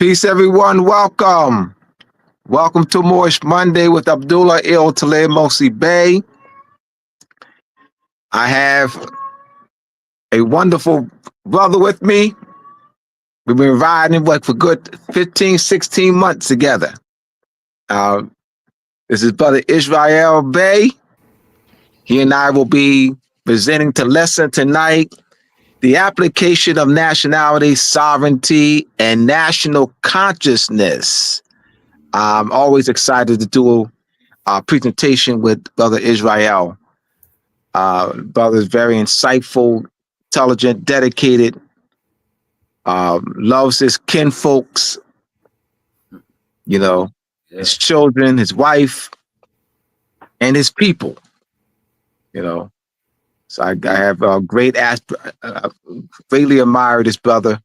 Peace, everyone. Welcome. Welcome to Moorish Monday with Abdullah Il Talib Mosi Bey. I have a wonderful brother with me. We've been riding for good 15, 16 months together. This is Brother Israel Bey. He and I will be presenting the lesson tonight, the application of nationality, sovereignty, and national consciousness. I'm always excited to do a presentation with Brother Israel. Brother is very insightful, intelligent, dedicated, loves his kinfolks, his children, his wife, and his people, So I have a greatly admire this brother.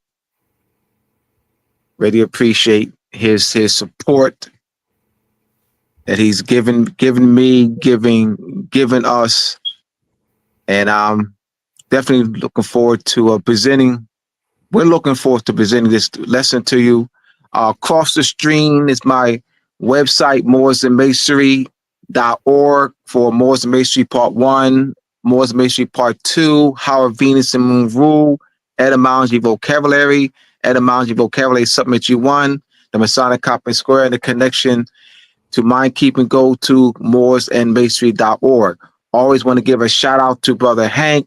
Really appreciate his support that he's given me, given us, and I'm definitely looking forward to presenting. We're looking forward to presenting this lesson to you. Across the stream is my website, mooresandmasonry.org, for Moors and Masonry Part 1, Moors and Masonry Part 2, How Venus and Moon Rule, Etymology Vocabulary, Supplement G1, the Masonic Copper Square, and the connection to mind keeping. Go to mooresandmasonry.org. Always want to give a shout out to Brother Hank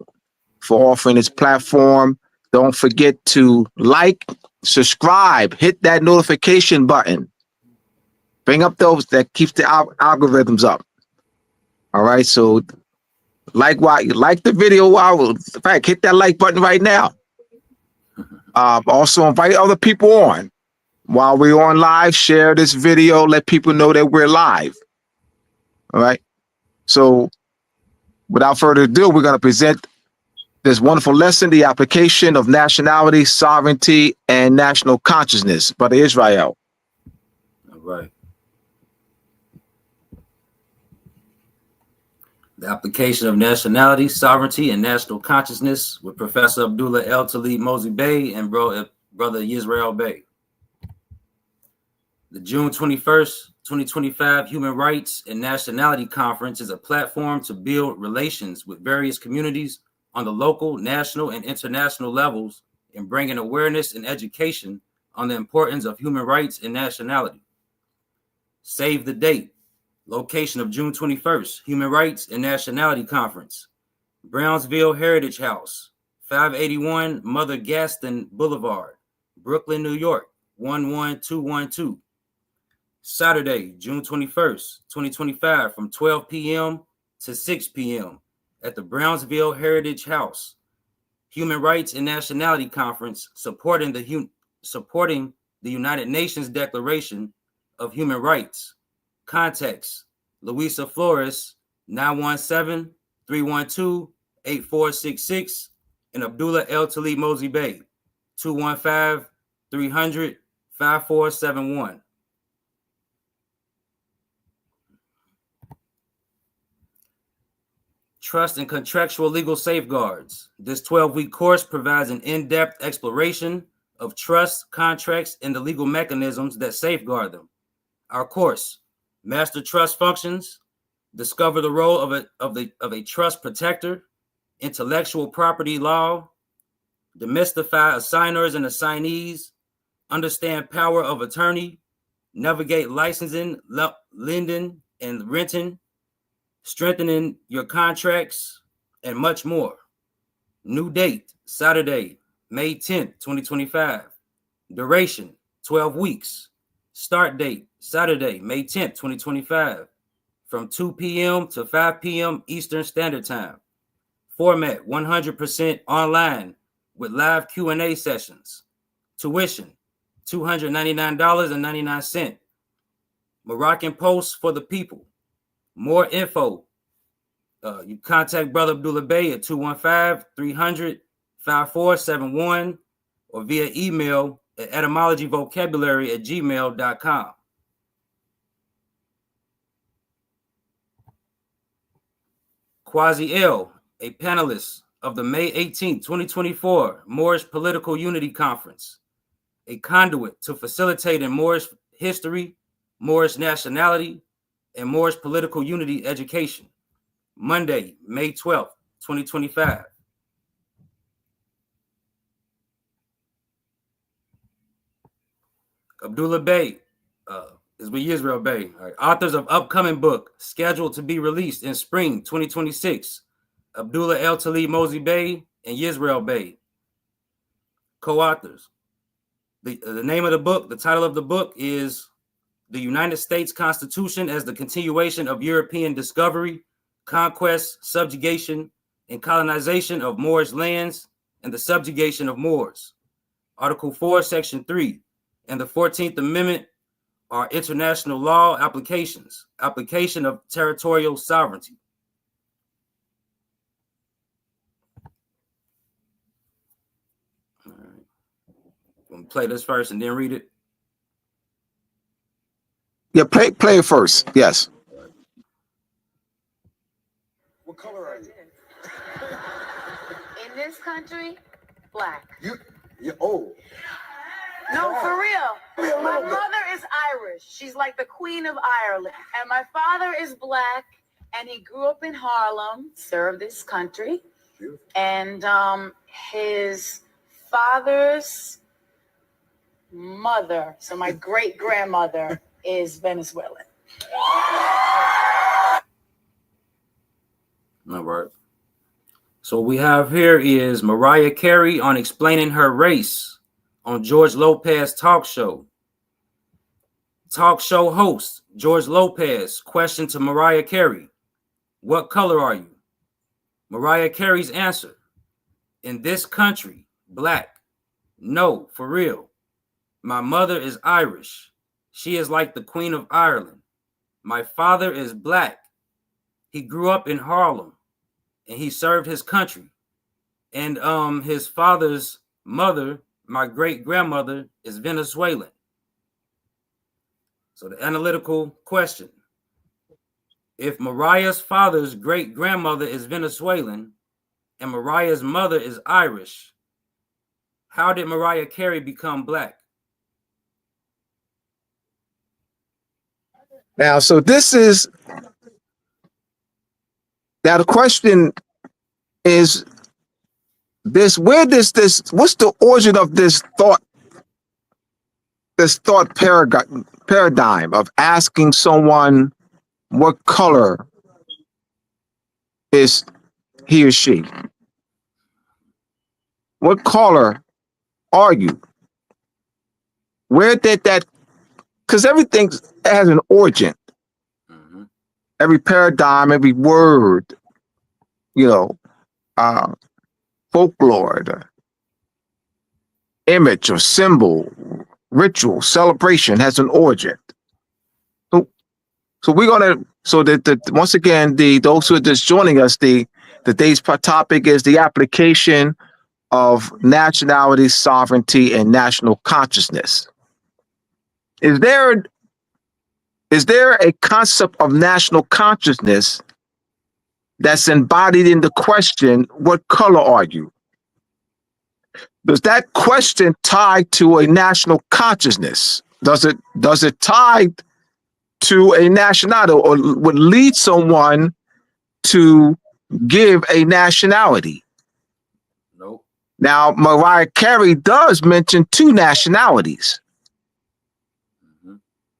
for offering his platform. Don't forget to like, subscribe, hit that notification button. Bring up those that keeps the algorithms up. All right, so like the video. In fact, hit that like button right now. Also invite other people on. While we're on live, share this video. Let people know that we're live. All right. So without further ado, we're going to present this wonderful lesson, the application of nationality, sovereignty, and national consciousness. Brother Israel. All right. The application of nationality, sovereignty, and national consciousness with Professor Abdullah El Talib Mosi Bey and Brother Israel Bey. The June 21st, 2025 Human Rights and Nationality Conference is a platform to build relations with various communities on the local, national, and international levels in bringing awareness and education on the importance of human rights and nationality. Save the date. Location of June 21st, Human Rights and Nationality Conference, Brownsville Heritage House, 581 Mother Gaston Boulevard, Brooklyn, New York, 11212. Saturday, June 21st, 2025, from 12 p.m. to 6 p.m. at the Brownsville Heritage House, Human Rights and Nationality Conference, supporting the United Nations Declaration of Human Rights. Contacts: Luisa Flores, 917-312-8466, and Abdullah El Talib Mosi Bey, 215-300-5471. Trust and contractual legal safeguards. This 12-week course provides an in-depth exploration of trust, contracts, and the legal mechanisms that safeguard them. Our course: Master Trust Functions, discover the role of a trust protector, intellectual property law, demystify assigners and assignees, understand power of attorney, navigate licensing, lending, and renting, strengthening your contracts, and much more. New date: Saturday, May 10th, 2025. Duration: 12 weeks. Start date: Saturday, May 10th, 2025, from 2 p.m. to 5 p.m. Eastern Standard Time. Format: 100% online with live Q&A sessions. Tuition: $299.99. Moroccan Post for the people. More info, you contact Brother Abdullah Bey at 215-300-5471 or via email at etymologyvocabulary@gmail.com. Quasi L, a panelist of the May 18, 2024 Moorish Political Unity Conference. a conduit to facilitate in Moorish history, Moorish nationality, and Moorish political unity education. Monday, May 12th, 2025. Abdullah Bey is with Yisrael Bey. Right. Authors of upcoming book scheduled to be released in spring 2026. Abdullah El Talib Mosey Bey and Yisrael Bey. Co-authors. The name of the book, the title of the book is The United States Constitution as the Continuation of European Discovery, Conquest, Subjugation, and Colonization of Moorish Lands and the Subjugation of Moors. Article 4, Section 3, and the 14th Amendment are international law applications, application of territorial sovereignty. All right. I'm gonna play this first and then read it. Yeah, play it first. Yes. What color are you? In this country, black. Oh. No, for real. My mother is Irish. She's like the Queen of Ireland. And my father is black, and he grew up in Harlem, served this country. Beautiful. And his father's mother, so my great-grandmother, is Venezuelan. All right. So what we have here is Mariah Carey on explaining her race on George Lopez talk show. Talk show host George Lopez question to Mariah Carey, what color are you? Mariah Carey's answer, in this country, black. No, for real. My mother is Irish. She is like the Queen of Ireland. My father is black. He grew up in Harlem and he served his country. And his father's mother, my great-grandmother, is Venezuelan. So the analytical question, if Mariah's father's great-grandmother is Venezuelan and Mariah's mother is Irish, how did Mariah Carey become black? Now, so this is, now the question is this, what's the origin of this thought paradigm of asking someone what color is he or she? What color are you? Where did that, because everything has an origin. Mm-hmm. Every paradigm, every word, folklore, the image or symbol, ritual, celebration has an origin. So we're gonna, so that once again, those who are just joining us, today's topic is the application of nationality, sovereignty, and national consciousness. Is there a concept of national consciousness that's embodied in the question, what color are you? Does that question tie to a national consciousness? Does it tie to a nationality, or would lead someone to give a nationality? Nope. Now, Mariah Carey does mention two nationalities,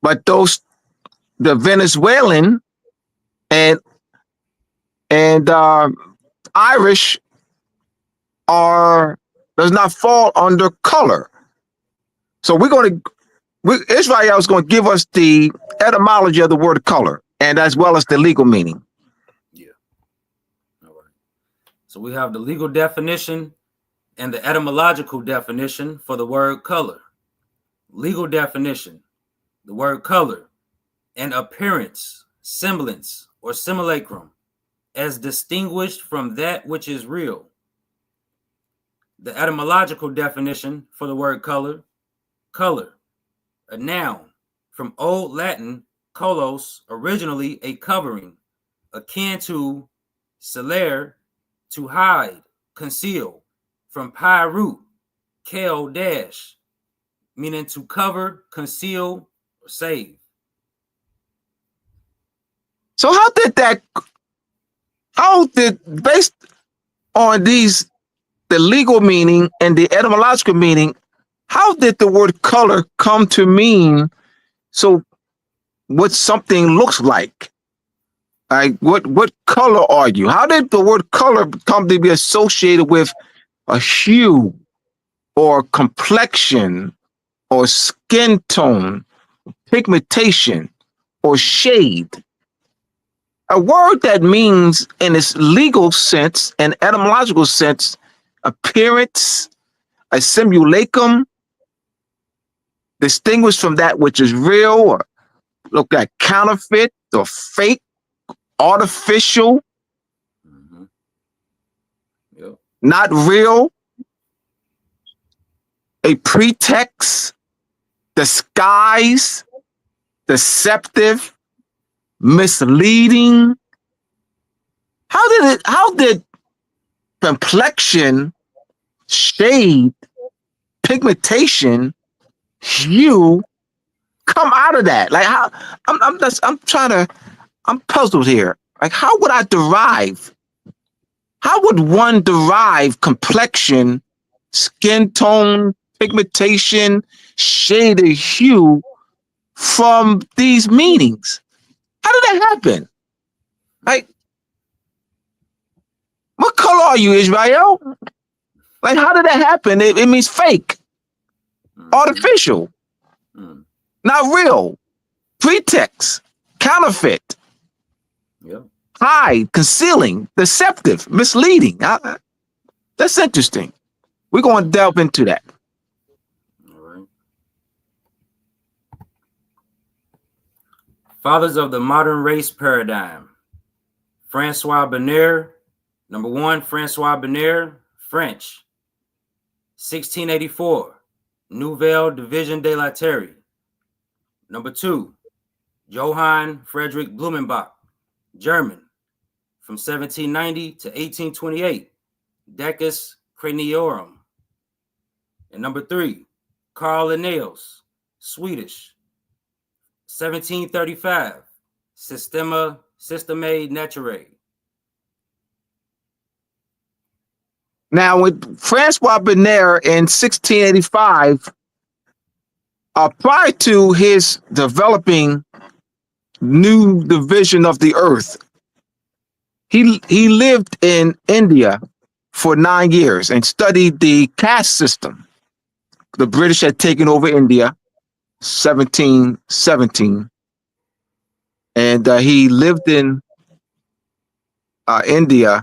but the Venezuelan and Irish does not fall under color. So Israel is going to give us the etymology of the word color, and as well as the legal meaning. Yeah. All right. So we have the legal definition and the etymological definition for the word color. Legal definition, the word color, an appearance, semblance, or simulacrum, as distinguished from that which is real. The etymological definition for the word color, a noun from Old Latin colos, originally a covering, akin to celare, to hide, conceal, from pi root, kel dash, meaning to cover, conceal, or save. So based on the legal meaning and the etymological meaning, how did the word color come to mean so what something looks like? Like what color are you? How did the word color come to be associated with a hue or complexion or skin tone, pigmentation or shade? A word that means in its legal sense and etymological sense, appearance, a simulacrum, distinguished from that which is real, or look like counterfeit or fake, artificial, Yep. not real, a pretext, disguise, deceptive, misleading. How did complexion, shade, pigmentation, hue come out of that? Like how I'm puzzled here. Like how would one derive complexion, skin tone, pigmentation, shade, or hue from these meanings? How did that happen? Like, what color are you, Israel? Like, how did that happen? It means fake, artificial, not real, pretext, counterfeit, hide, concealing, deceptive, misleading. That's interesting. We're going to delve into that. All right. Fathers of the modern race paradigm. Francois Bonner. Number 1, Francois Bonner, French. 1684, Nouvelle Division de la Terre. Number 2, Johann Friedrich Blumenbach, German. From 1790 to 1828, Decus Craniorum. And number 3, Carl Linnaeus, Swedish. 1735, Systemae Naturae. Now, with Francois Bonner in 1685, prior to his developing new division of the earth, he lived in India for 9 years and studied the caste system. The British had taken over India, 1717, and he lived in India.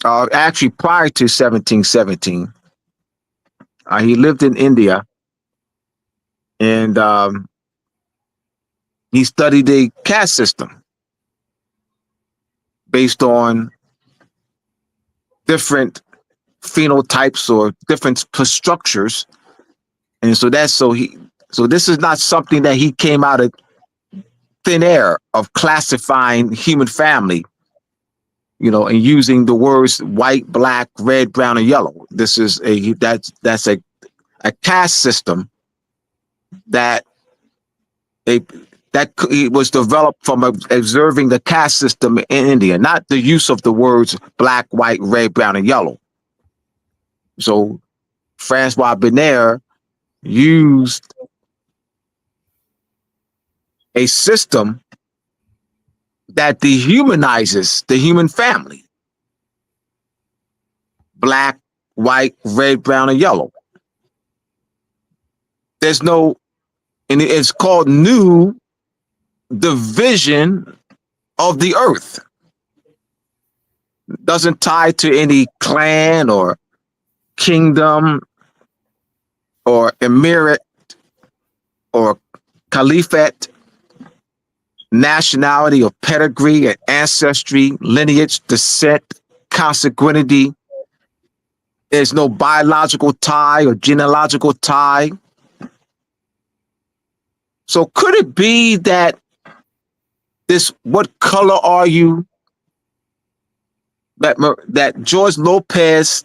Actually, prior to 1717, he lived in India, and he studied the caste system based on different phenotypes or different structures, and so this is not something that he came out of thin air of classifying human family, and using the words white, black, red, brown, and yellow. This is that's a caste system that was developed from observing the caste system in India, not the use of the words black, white, red, brown, and yellow. So Francois Bonner used a system that dehumanizes the human family. Black, white, red, brown, and yellow. And it's called New Division of the Earth. Doesn't tie to any clan or kingdom or emirate or caliphate, nationality or pedigree and ancestry, lineage, descent, consanguinity. There's no biological tie or genealogical tie. So could it be that what color are you, that George Lopez,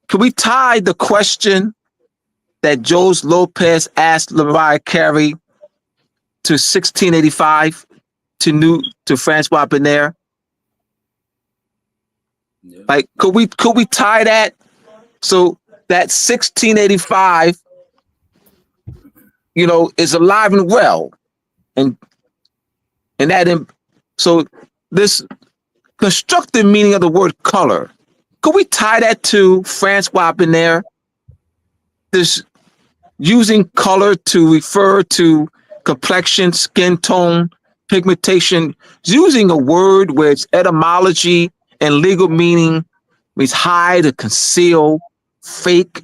can we tie the question that George Lopez asked Mariah Carey to 1685 to Francois Benaire? Yeah. Like, could we tie that? So that 1685, is alive and well, and so this constructive meaning of the word color, could we tie that to Francois Benaire? This using color to refer to complexion, skin tone, pigmentation, using a word where its etymology and legal meaning means hide or conceal, fake,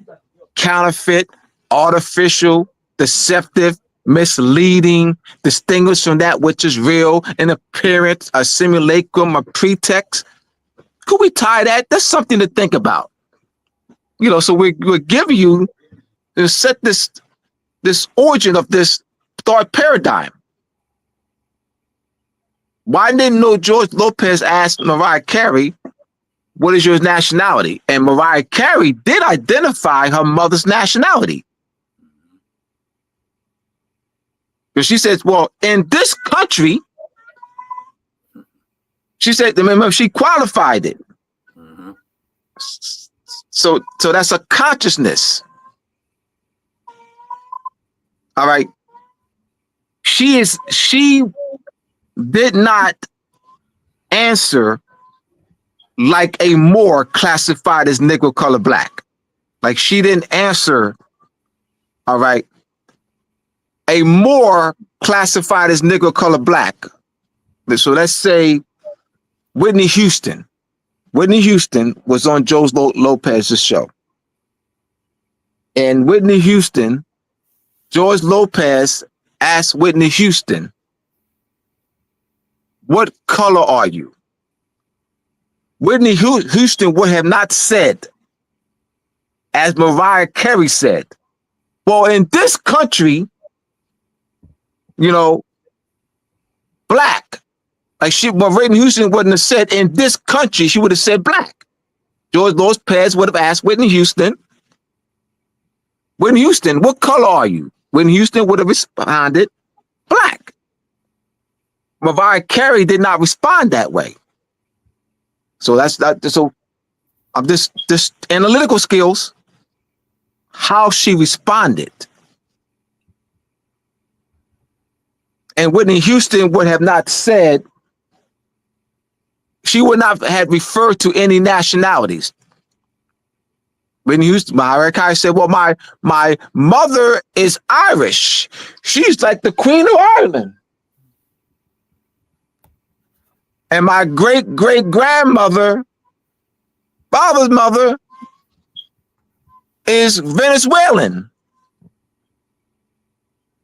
counterfeit, artificial, deceptive, misleading, distinguished from that which is real, an appearance, a simulacrum, a pretext. Could we tie that? That's something to think about. So we're giving you to set this origin of this thought paradigm. Why didn't George Lopez ask Mariah Carey, what is your nationality? And Mariah Carey did identify her mother's nationality. Because she says, well, in this country, she said, remember, she qualified it. Mm-hmm. So that's a consciousness. All right. She did not answer like a Moor classified as Negro, color, black. Like, she didn't answer, all right, a Moor classified as Negro, color, black. So let's say Whitney Houston. Whitney Houston was on George Lopez's show. And Whitney Houston, George Lopez asked Whitney Houston, what color are you? Whitney Houston would have not said, as Mariah Carey said, well, in this country, black. Like, Whitney Houston wouldn't have said, in this country, she would have said black. George Lopez would have asked Whitney Houston, what color are you? Whitney Houston would have responded, black. Mariah Carey did not respond that way. So that's not, so I'm just analytical skills, how she responded. And Whitney Houston would have not said, she would not have referred to any nationalities. Whitney Houston, Mariah Carey said, well, my mother is Irish. She's like the Queen of Ireland. And my great-great-grandmother, father's mother, is Venezuelan.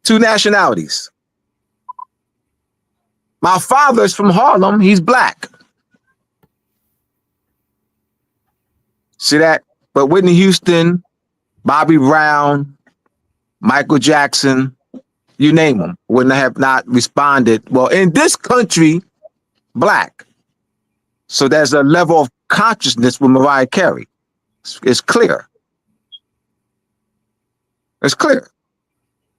2 nationalities. My father is from Harlem. He's black. See that? But Whitney Houston, Bobby Brown, Michael Jackson, you name them, wouldn't have not responded, well, in this country, black. So there's a level of consciousness with Mariah Carey. It's clear. It's clear.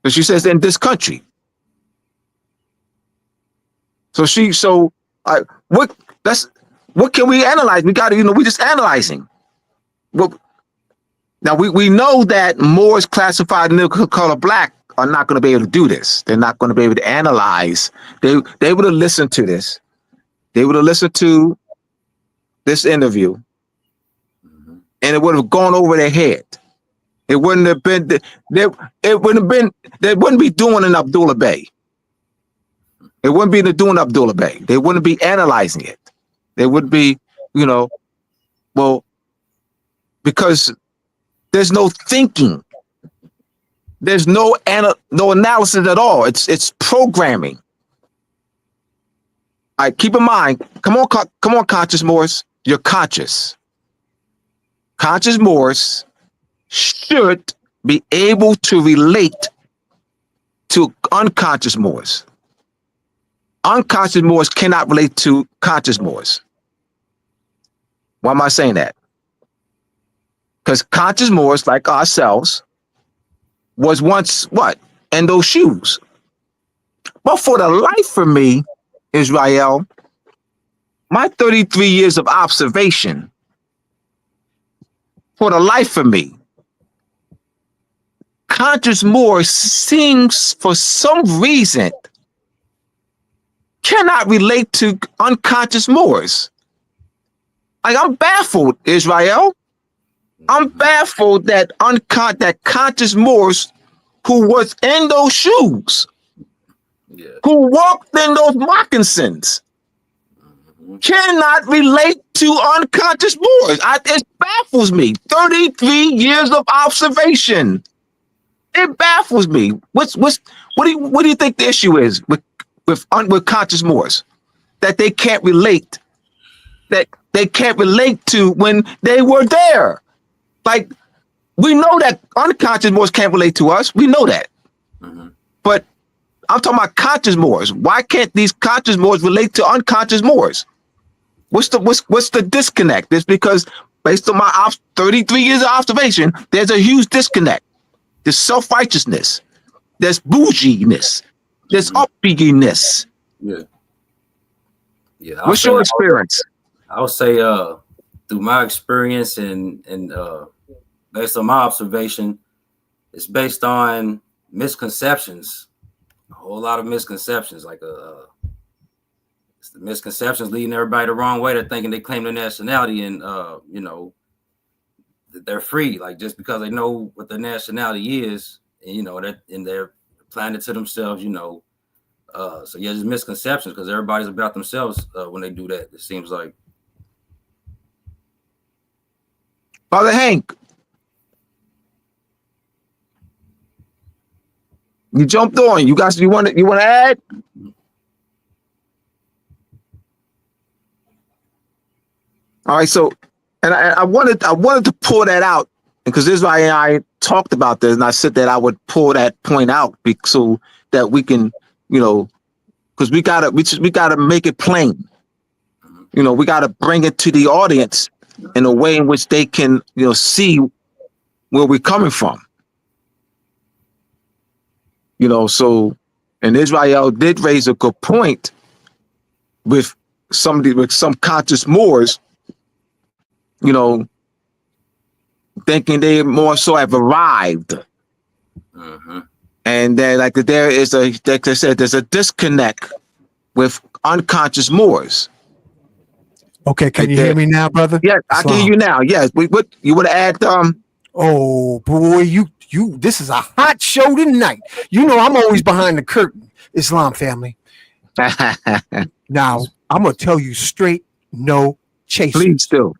But she says, in this country. What can we analyze? We got to, we're just analyzing. Well, now we know that Moors classified Negro, color, black are not going to be able to do this. They're not going to be able to analyze. They would have listened to this. They would have listened to this interview, and it would have gone over their head. It wouldn't have been. They wouldn't be doing an Abdullah Bey. It wouldn't be doing Abdullah Bey. They wouldn't be analyzing it. They would be, well, because there's no thinking. There's no analysis at all. It's programming. All right, keep in mind. Come on, conscious Moors. You're conscious. Conscious Moors should be able to relate to unconscious Moors. Unconscious Moors cannot relate to conscious Moors. Why am I saying that? Because conscious Moors, like ourselves, was once what? In those shoes. But for the life of me, Israel, my 33 years of observation, for the life of me, conscious Moors seems for some reason cannot relate to unconscious Moors. Like, I'm baffled, Israel. I'm baffled that that conscious Moors who was in those shoes, who walked in those moccasins, cannot relate to unconscious Moors. It baffles me. 33 years of observation. It baffles me. What do you think the issue is with conscious Moors? That they can't relate. That they can't relate to when they were there. Like, we know that unconscious Moors can't relate to us. We know that. But I'm talking about conscious Moors. Why can't these conscious Moors relate to unconscious Moors? What's the disconnect? It's because based on my 33 years of observation, there's a huge disconnect. There's self-righteousness. There's bouginess. There's uppigginess. Yeah. What's your experience? I would say, through my experience and based on my observation, it's based on misconceptions. A whole lot of misconceptions, like it's the misconceptions leading everybody the wrong way. They're thinking they claim their nationality and that they're free, like just because they know what their nationality is, and they're applying it to themselves, so yeah, just misconceptions because everybody's about themselves when they do that. It seems like. Father Hank, you jumped on. You guys, you want to add? All right, so, and I wanted to pull that out because Israel and I talked about this, and I said that I would pull that point out so that we can, because we gotta make it plain. We gotta bring it to the audience in a way in which they can, see where we're coming from. So, and Israel did raise a good point with some conscious Moors, thinking they more so have arrived. And then, like they said, there's a disconnect with unconscious Moors. Okay, can you hear me now, brother? Yes, I can hear you now. Yes. What you want to add? Oh boy, you this is a hot show tonight. I'm always behind the curtain, Islam family. Now, I'm gonna tell you straight, no chasing. Please do.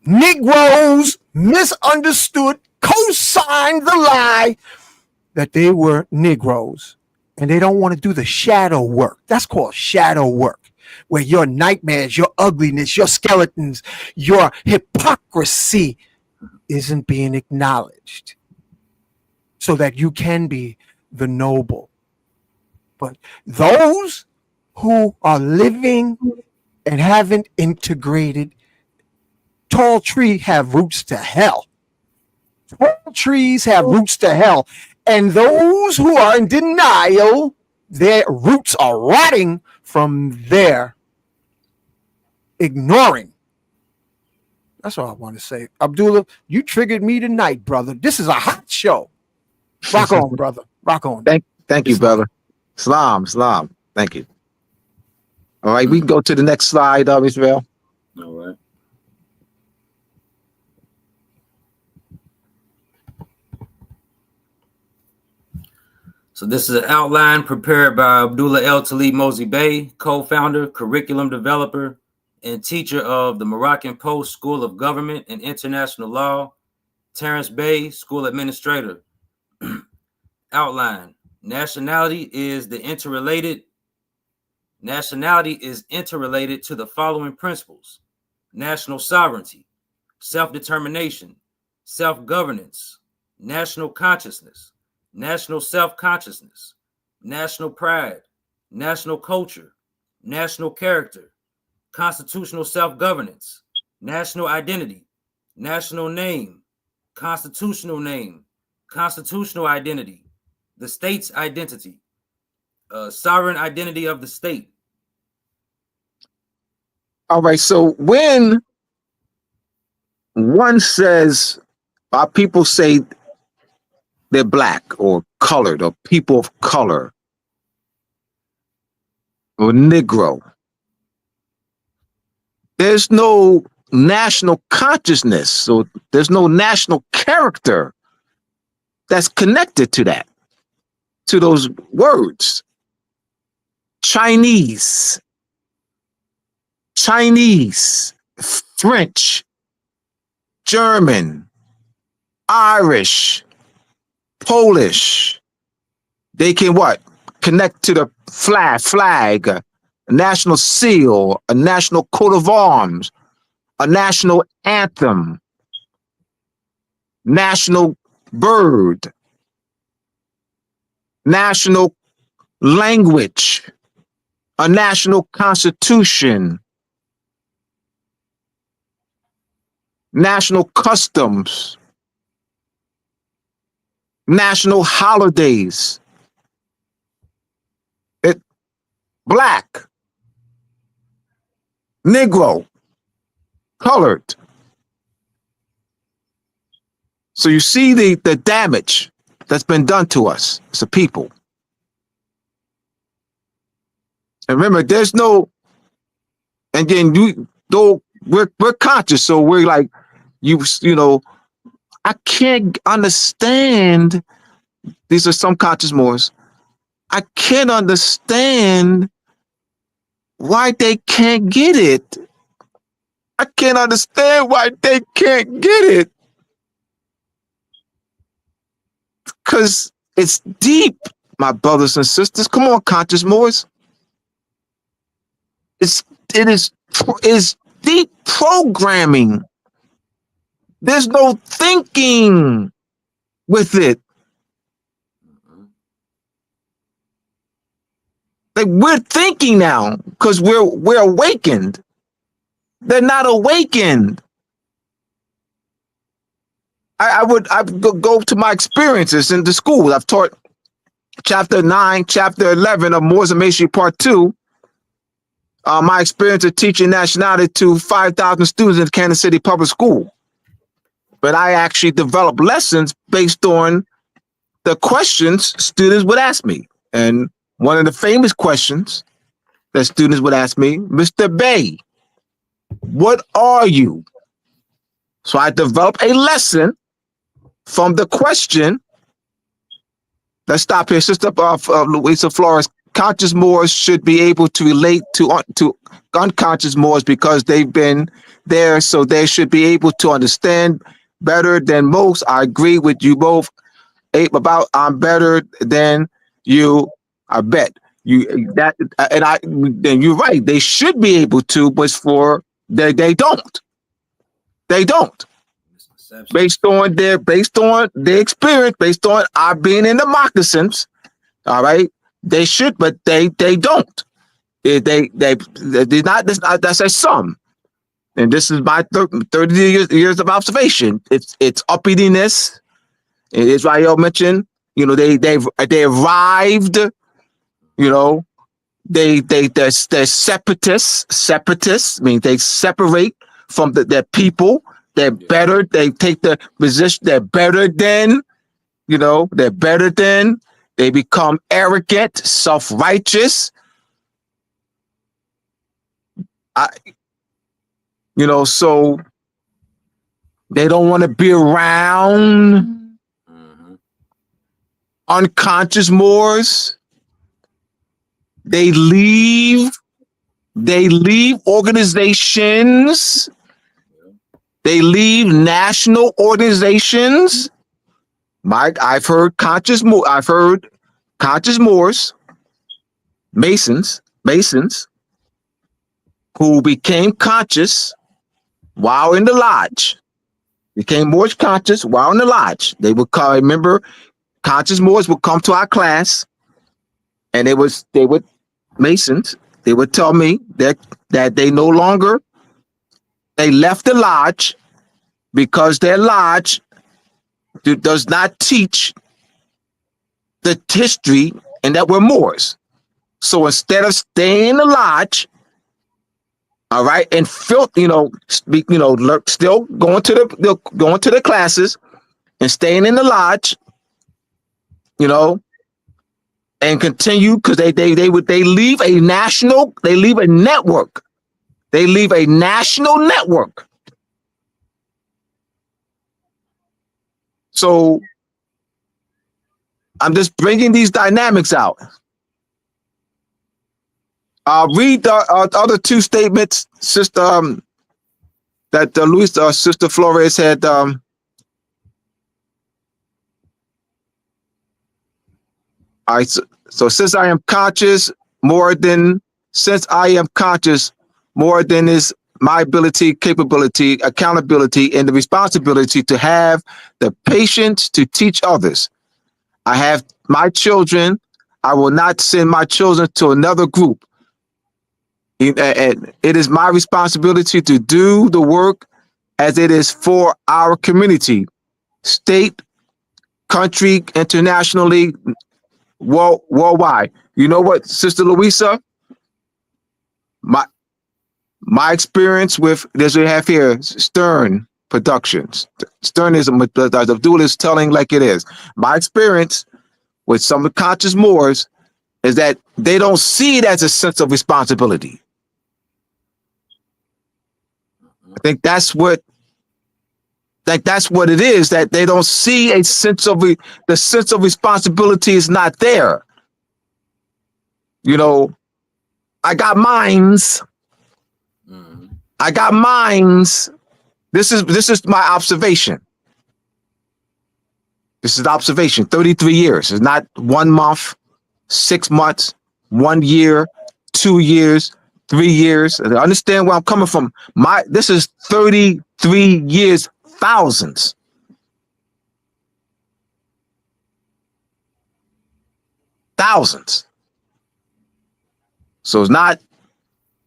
Negroes misunderstood, co-signed the lie that they were Negroes, and they don't want to do the shadow work. That's called shadow work, where your nightmares, your ugliness, your skeletons, your hypocrisy isn't being acknowledged so that you can be the noble. But those who are living and haven't integrated, tall trees have roots to hell. Tall trees have roots to hell. And those who are in denial, their roots are rotting from their ignoring. That's all I want to say. Abdullah, you triggered me tonight, brother. This is a hot show. Rock on, brother. Rock on. Thank you, brother. Islam. Thank you. All right, we can go to the next slide, Israel. All right. So this is an outline prepared by Abdullah El Talib Mozi Bey, co-founder, curriculum developer, and teacher of the Moroccan Post School of Government and International Law, Terrence Bey, school administrator. Outline: nationality is interrelated to the following principles: national sovereignty, self-determination, self-governance, national consciousness, national self-consciousness, national pride, national culture, national character, constitutional self-governance, national identity, national name, constitutional name, constitutional identity, the state's identity, sovereign identity of the state. All right. So when one says, our people say they're black or colored or people of color or Negro, there's no national consciousness. So there's no national character that's connected to that, to those words. Chinese, French, German, Irish, Polish. They can what? Connect to the flag, a national seal, a national coat of arms, a national anthem, national bird, national language, a national constitution, national customs, national holidays. Black, Negro, colored. So you see the damage that's been done to us as a people. And remember, there's no, and then we're conscious, so we're like, you know, I can't understand. These are some conscious Moors. I can't understand why they can't get it. I can't understand why they can't get it. Because it's deep, my brothers and sisters. Come on, conscious Moors. It is deep programming. There's no thinking with it. Like, we're thinking now because we're awakened. They're not awakened. I would go to my experiences in the school. I've taught chapter 9, chapter 11 of Moors and Masonry Part 2. My experience of teaching nationality to 5,000 students in Kansas City Public School. But I actually developed lessons based on the questions students would ask me. And one of the famous questions that students would ask me, Mr. Bay, what are you? So I developed a lesson from the question. Let's stop here. Sister Louisa Flores, conscious Moors should be able to relate to unconscious Moors because they've been there, so they should be able to understand better than most. I agree with you both about I'm better than you. I bet you that, and then you're right. They should be able to, but they don't. They don't. Based on their experience, based on our being in the moccasins. All right, they should, but they don't. They not. That's a some. And this is my 30 years of observation. It's uppityness. Israel mentioned, they arrived. They're separatists. I mean, they separate from their people. They're better. They take the position. They're better than. They're better than. They become arrogant, self-righteous. So they don't want to be around unconscious Moors. They leave organizations. They leave national organizations. I've heard conscious Moors, Masons, who became conscious while in the lodge. Became Moorish conscious while in the lodge. They would come. Remember, conscious Moors would come to our class, and they would Masons. They would tell me that they no longer. They left the lodge because their lodge does not teach the history and that we're Moors. So instead of staying in the lodge, all right, and still going to the classes and staying in the lodge, and continue, because they leave a network. They leave a national network. So I'm just bringing these dynamics out. I'll read the other two statements, Sister, that Sister Flores had. All right, so since I am conscious more than is my ability, capability, accountability, and the responsibility to have the patience to teach others. I have my children. I will not send my children to another group. It is my responsibility to do the work as it is for our community, state, country, internationally, worldwide. You know what, Sister Louisa? My experience with this we have here, Stern Productions. Sternism, as Abdul is telling like it is. My experience with some conscious Moors is that they don't see it as a sense of responsibility. I think that's what it is, that they don't see a sense of the sense of responsibility is not there. I got mines. I got mines. This is my observation. This is observation. 33 years. It's not 1 month, 6 months, 1 year, 2 years, 3 years. I understand where I'm coming from. This is 33 years, thousands. Thousands. So it's not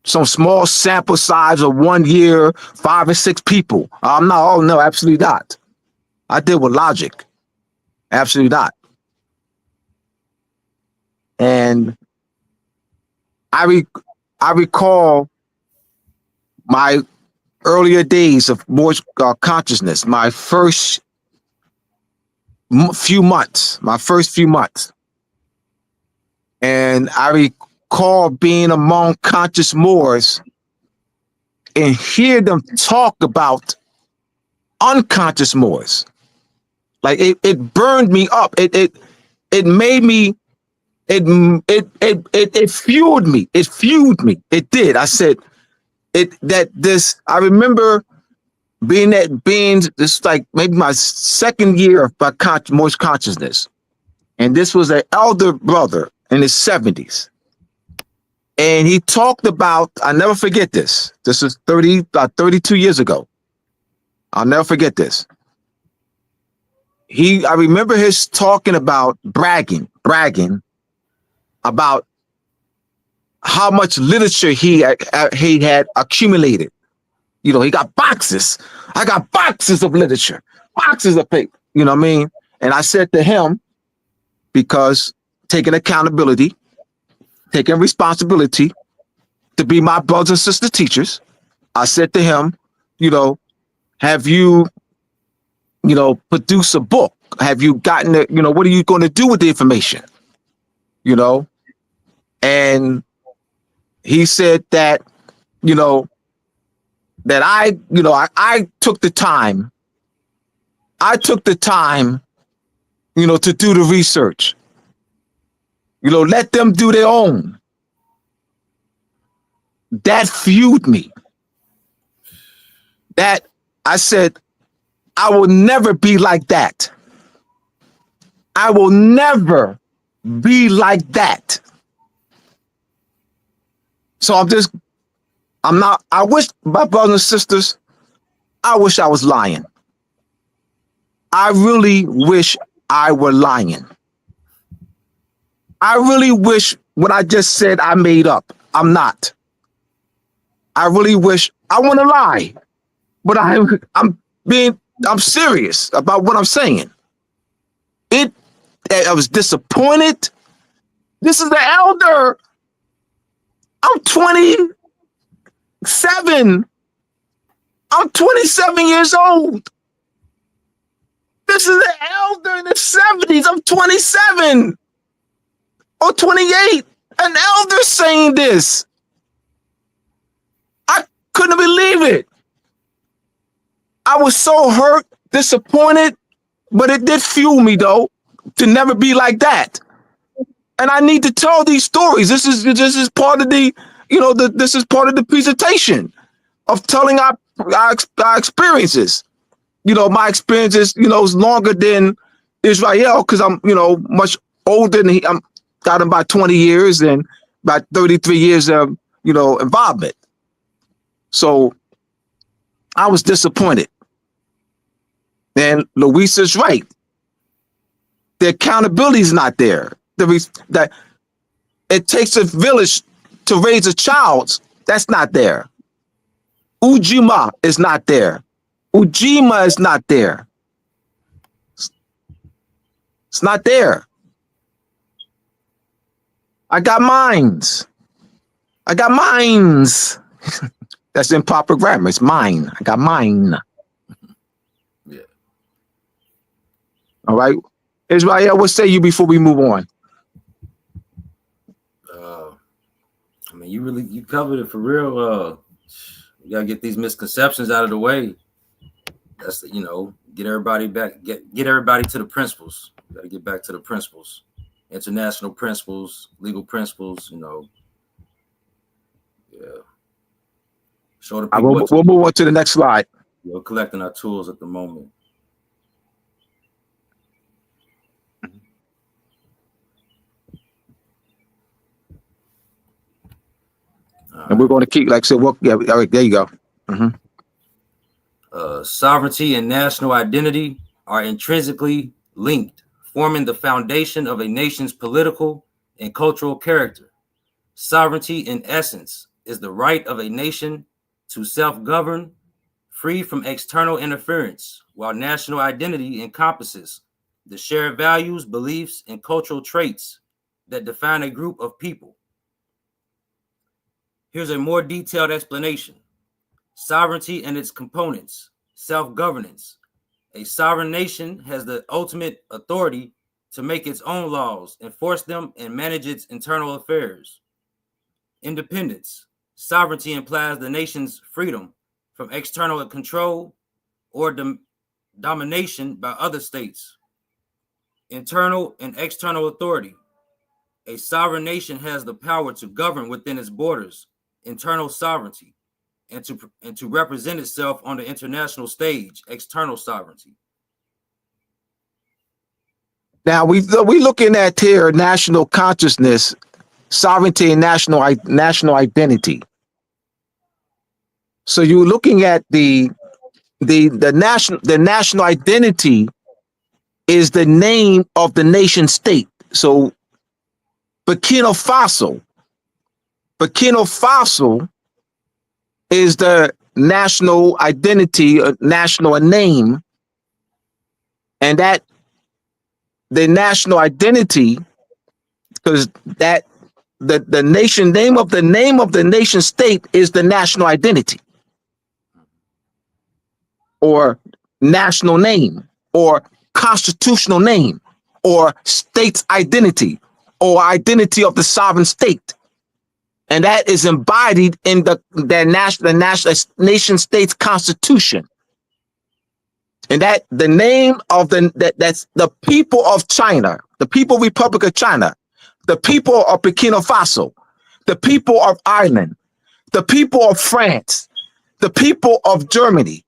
some small sample size of 1 year, 5 or 6 people. I'm not. Oh no, absolutely not. I deal with logic. Absolutely not. And I recall my earlier days of more consciousness. My first few months. And I recall being among conscious Moors and hear them talk about unconscious Moors. Like it burned me up. It made me. It fueled me. It fueled me. It did. I said I remember being this like maybe my second year of my Moorish consciousness, and this was an elder brother in his 70s. And he talked about, I'll never forget this. This was 32 years ago. I'll never forget this. I remember his talking about bragging about how much literature he had accumulated. He got boxes. I got boxes of literature, boxes of paper. You know what I mean? And I said to him, because taking accountability, taking responsibility to be my brothers and sister teachers, I said to him, have you, produced a book? Have you gotten it? What are you going to do with the information? And he said that, that I took the time. To do the research. Let them do their own. That fueled me. That I said, I will never be like that. I will never be like that. So I wish, my brothers and sisters, I wish I was lying. I really wish I were lying. I really wish what I just said I made up. I'm not. I really wish I want to lie, but I'm serious about what I'm saying. I was disappointed. This is the elder. I'm 27. I'm 27 years old. This is the elder in the 70s. I'm 27 or 28. An elder saying this. I couldn't believe it. I was so hurt, disappointed, but it did fuel me though to never be like that. And I need to tell these stories. This is part of the, this is part of the presentation of telling our experiences. My experiences, is longer than Israel because I'm, much older than I'm got him by 20 years and about 33 years of, involvement. So I was disappointed. And Louisa's right. The accountability is not there. That it takes a village to raise a child. That's not there. Ujima is not there. Ujima is not there. It's not there. I got mines. That's improper grammar. It's mine. I got mine. Yeah. All right. Israel, what say you before we move on? You covered it for real. You gotta get these misconceptions out of the way. That's get everybody back, get everybody to the principles. You gotta get back to the principles, international principles, legal principles. Yeah. Show the people. We'll move on to the next slide. We're collecting our tools at the moment. And we're going to keep, like I said, all right, there you go. Sovereignty and national identity are intrinsically linked, forming the foundation of a nation's political and cultural character. Sovereignty, in essence, is the right of a nation to self-govern, free from external interference, while national identity encompasses the shared values, beliefs, and cultural traits that define a group of people. Here's a more detailed explanation. Sovereignty and its components. Self-governance. A sovereign nation has the ultimate authority to make its own laws, enforce them, and manage its internal affairs. Independence. Sovereignty implies the nation's freedom from external control or domination by other states. Internal and external authority. A sovereign nation has the power to govern within its borders, internal sovereignty, and to represent itself on the international stage, external sovereignty. Now we looking at here national consciousness, sovereignty, and national identity. So you're looking at the national identity is the name of the nation state. So Burkina Faso is the national identity, national name, and that the national identity, because that the nation name of the nation state is the national identity, or national name, or constitutional name, or state's identity, or identity of the sovereign state. And that is embodied in the national nation state's constitution. And that the name of that's the people of China, the people Republic of China, the people of Burkina Faso, the people of Ireland, the people of France, the people of Germany,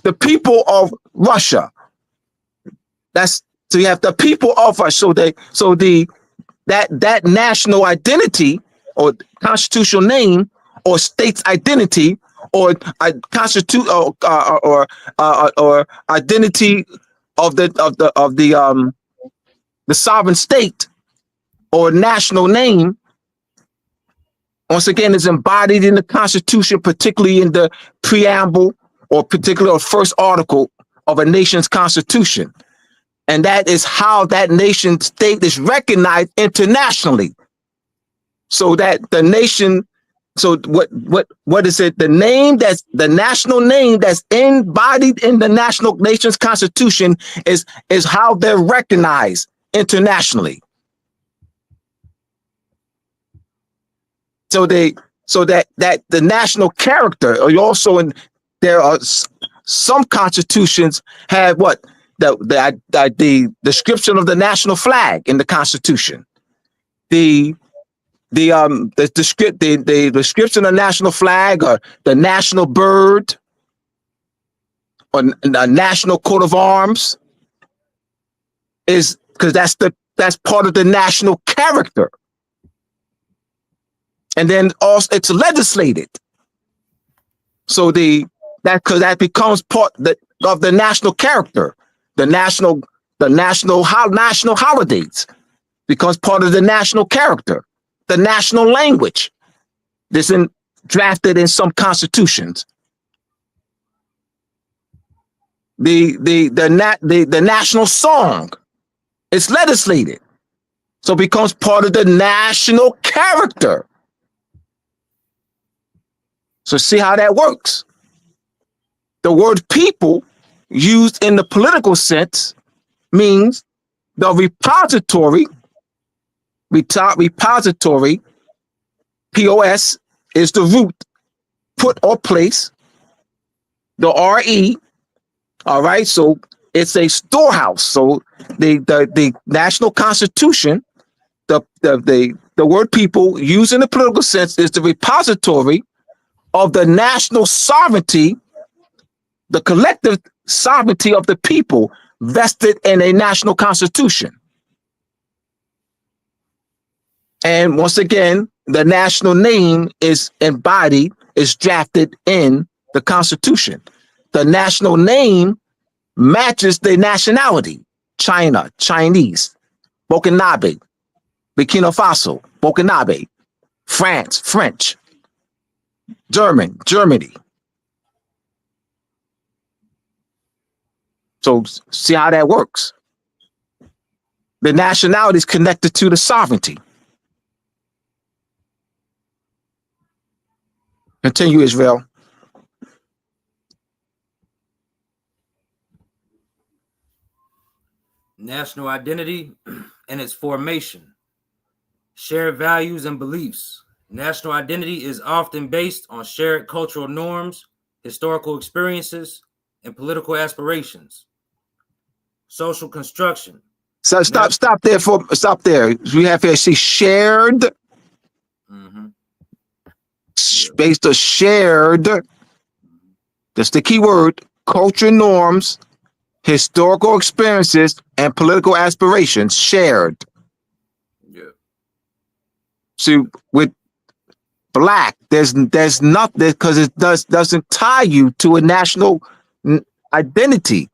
the people of Russia. So you have the people of us. That national identity or constitutional name or state's identity or constitute or identity of the sovereign state or national name, once again, is embodied in the Constitution, particularly in the preamble or particular first article of a nation's constitution. And that is how that nation state is recognized internationally. So that the nation, so what is it? The name that's the national name that's embodied in the national nation's constitution is how they're recognized internationally. So that the national character, or also there are some constitutions have what the description of the national flag in the Constitution, the description of national flag, or the national bird, or the national coat of arms, is because that's part of the national character. And then also it's legislated. So that becomes part of the national character. The national holidays becomes part of the national character. The national language that's drafted in some constitutions. The national song is legislated. So it becomes part of the national character. So see how that works. The word people, used in the political sense, means the repository, POS, is the root, put or place, the RE, all right, so it's a storehouse. So the national constitution, the word people, used in the political sense, is the repository of the national sovereignty, the collective sovereignty of the people vested in a national constitution. And once again, the national name is embodied, is drafted in the Constitution. The national name matches the nationality. China, Chinese. Burkinabe, Burkina Faso, Burkinabe. France, French. Germany. So see how that works. The nationality is connected to the sovereignty. Continue, Israel. National identity and its formation. Shared values and beliefs. National identity is often based on shared cultural norms, historical experiences, and political aspirations. Social construction. So stop there. We have here, see, shared, based on shared, that's the key word, culture norms, historical experiences, and political aspirations, shared. Yeah. See, with Black, there's nothing, because it doesn't tie you to a national identity.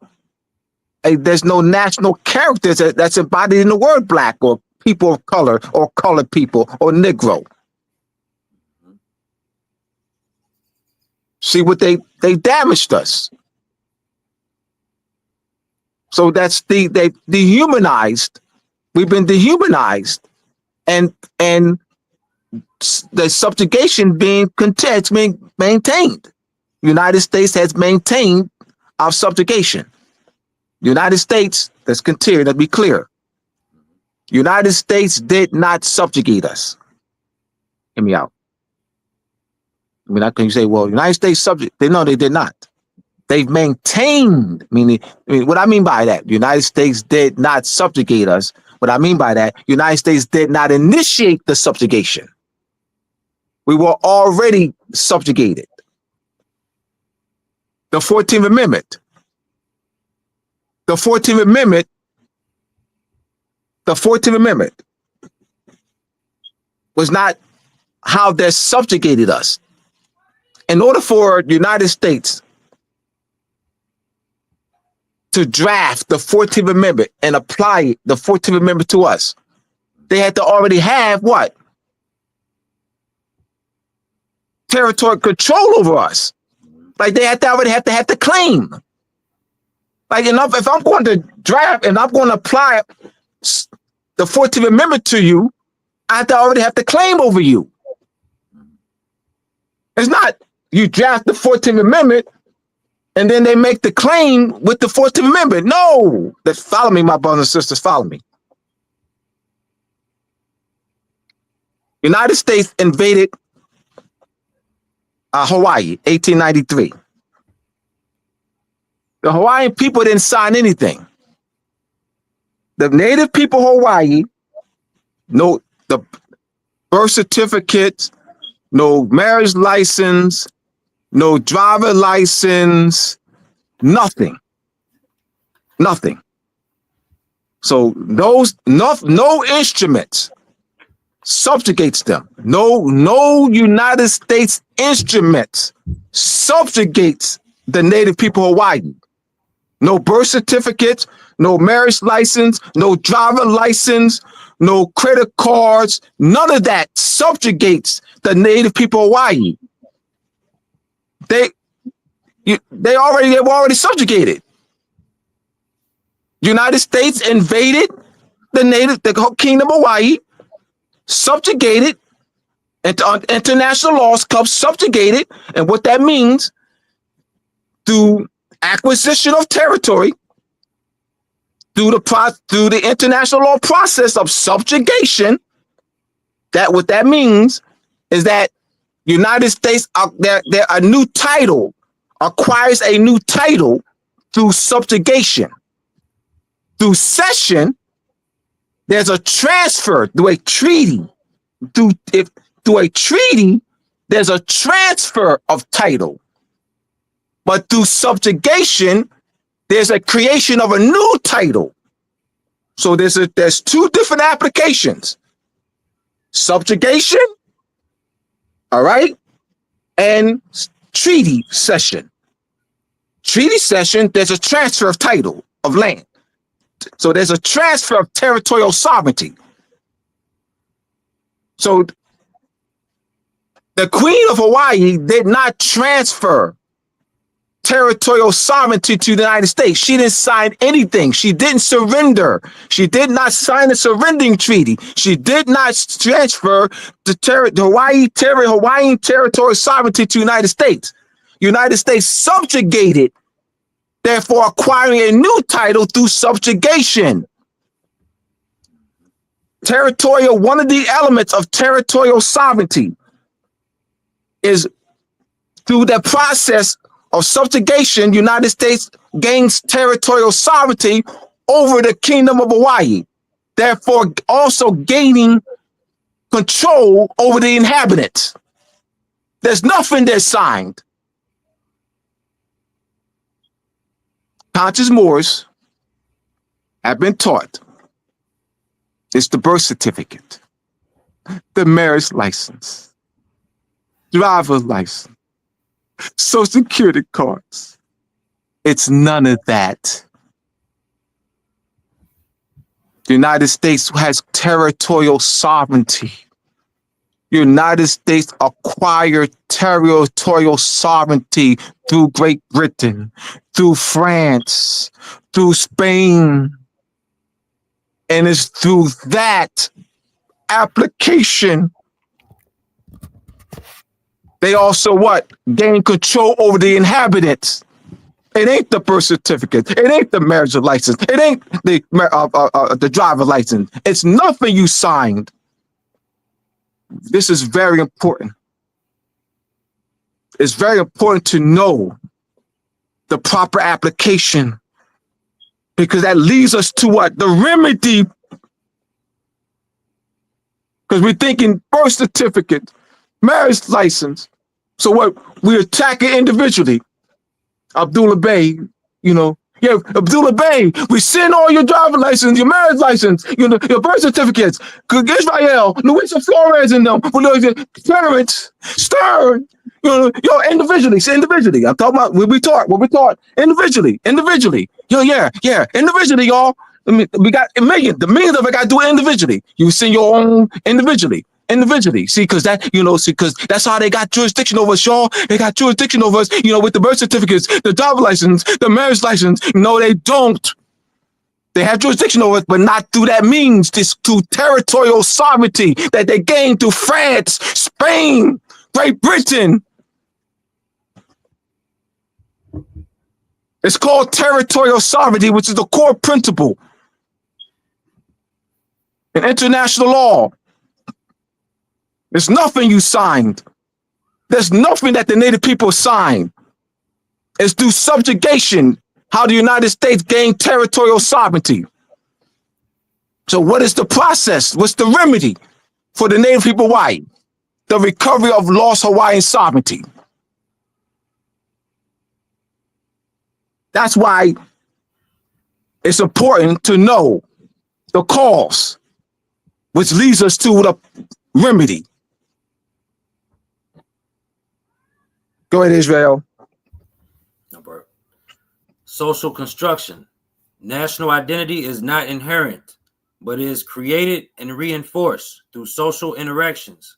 There's no national character that's embodied in the word Black, or people of color, or colored people, or Negro. See what they damaged us. So that's they dehumanized. We've been dehumanized, and the subjugation being maintained. United States has maintained our subjugation. United States, let's continue to be clear. United States did not subjugate us. Hear me out. I mean, how can you say, well, United States subject? No, they did not. They've maintained, meaning, what I mean by that, the United States did not subjugate us. What I mean by that, United States did not initiate the subjugation. We were already subjugated. The 14th Amendment. The 14th Amendment was not how they subjugated us. In order for the United States to draft the 14th Amendment and apply the 14th Amendment to us, they had to already have what? Territorial control over us. Like they had to already have the claim. Like, if I'm going to draft and I'm going to apply the 14th Amendment to you, I have to already have the claim over you. It's not you draft the 14th Amendment and then they make the claim with the 14th Amendment. No, follow me, my brothers and sisters, follow me. United States invaded Hawaii, 1893. The Hawaiian people didn't sign anything. The native people of Hawaii, no the birth certificate, no marriage license, no driver license, nothing. Nothing. So those no instruments subjugates them. No United States instruments subjugates the native people of Hawaii. No birth certificates, no marriage license, no driver license, no credit cards, none of that subjugates the native people of Hawaii. They were already subjugated. United States invaded the kingdom of Hawaii, subjugated, and international laws come subjugated, and what that means through acquisition of territory, through the international law process of subjugation, what that means is that United States a new title acquires a new title through subjugation. Through cession, there's a transfer through a treaty. Through a treaty, there's a transfer of title. But through subjugation, there's a creation of a new title. So there's two different applications. Subjugation, all right, and treaty cession. Treaty cession, there's a transfer of title of land. So there's a transfer of territorial sovereignty. So the Queen of Hawaii did not transfer territorial sovereignty to the United States. She didn't sign anything. She didn't surrender. She did not sign a surrendering treaty. She did not transfer the Hawaiian territorial sovereignty to the United States. United States subjugated, therefore acquiring a new title through subjugation. Territorial, one of the elements of territorial sovereignty is through the process of subjugation, United States gains territorial sovereignty over the kingdom of Hawaii, therefore also gaining control over the inhabitants. There's nothing that's signed. Conscious Moors have been taught it's the birth certificate, the marriage license, driver license, Social Security cards. It's none of that. The United States has territorial sovereignty. United States acquired territorial sovereignty through Great Britain, through France, through Spain. And it's through that application they also gain control over the inhabitants. It ain't the birth certificate. It ain't the marriage license. It ain't the driver license. It's nothing you signed. This is very important. It's very important to know the proper application, because that leads us to the remedy. Because we're thinking birth certificate, marriage license. So we attack it individually. Abdullah Bey, Abdullah Bey, we send all your driver license, your marriage license, your birth certificates, Israel, Luisa Flores and them, Clarence, Stern, individually. I'm talking about what we taught individually. Individually, y'all. I mean, we got the millions of it got to do it individually. You send your own individually. individually. See, because that's how they got jurisdiction over us, y'all. They got jurisdiction over us, with the birth certificates, the driver's license, the marriage license. No, they don't. They have jurisdiction over us, but not through that means. This through territorial sovereignty that they gained through France, Spain, Great Britain. It's called territorial sovereignty, which is the core principle in international law. There's nothing you signed. There's nothing that the native people signed. It's through subjugation how the United States gained territorial sovereignty. So what is the process? What's the remedy for the native people of Hawaii? The recovery of lost Hawaiian sovereignty. That's why it's important to know the cause, which leads us to the remedy. Go ahead, Israel. Social construction. National identity is not inherent, but is created and reinforced through social interactions,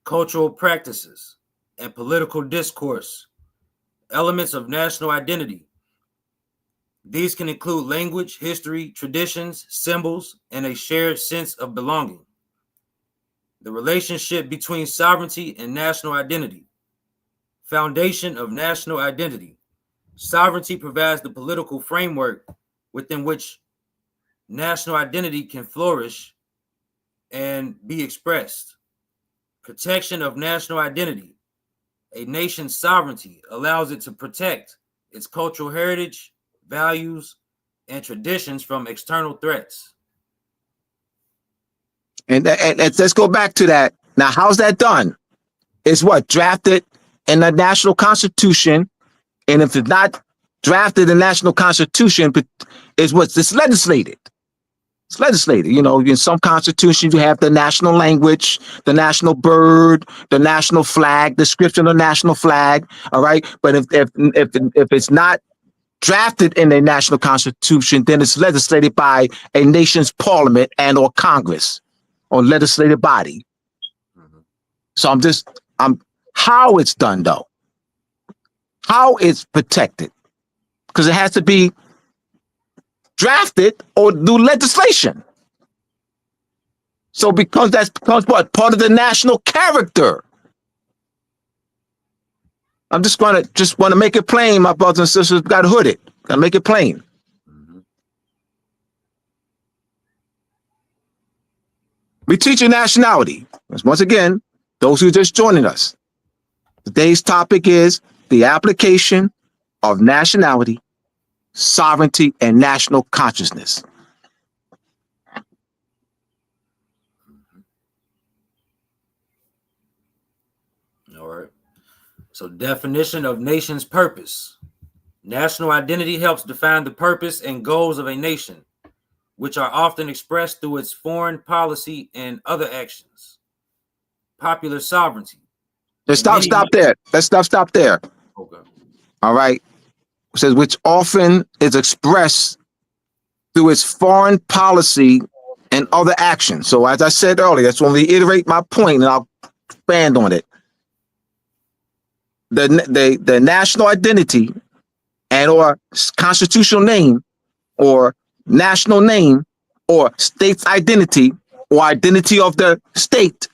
cultural practices, and political discourse. Elements of national identity. These can include language, history, traditions, symbols, and a shared sense of belonging. The relationship between sovereignty and national identity. Foundation of national identity. Sovereignty provides the political framework within which national identity can flourish and be expressed. Protection of national identity. A nation's sovereignty allows it to protect its cultural heritage, values, and traditions from external threats. And let's go back to that. Now, how's that done? It's what? Drafted in the National Constitution. And if it's not drafted in the National Constitution, it's legislated. It's legislated. In some constitutions, you have the national language, the national bird, the national flag, description of the national flag. All right. But if it's not drafted in a national constitution, then it's legislated by a nation's parliament and or Congress or legislative body. Mm-hmm. So how it's done though. How it's protected, because it has to be drafted or do legislation. So because that becomes what? Part of the national character. I'm just want to make it plain, my brothers and sisters. Got to hood it. Got to make it plain. Mm-hmm. We teach you nationality. Once again, those who are just joining us. Today's topic is the application of nationality, sovereignty, and national consciousness. All right. So, definition of nation's purpose. National identity helps define the purpose and goals of a nation, which are often expressed through its foreign policy and other actions. Popular sovereignty. Let's stop there. Let's stop there. Okay. All right. It says, which often is expressed through its foreign policy and other actions. So as I said earlier, that's when we reiterate my point and I'll expand on it. The national identity and or constitutional name or national name or state's identity or identity of the state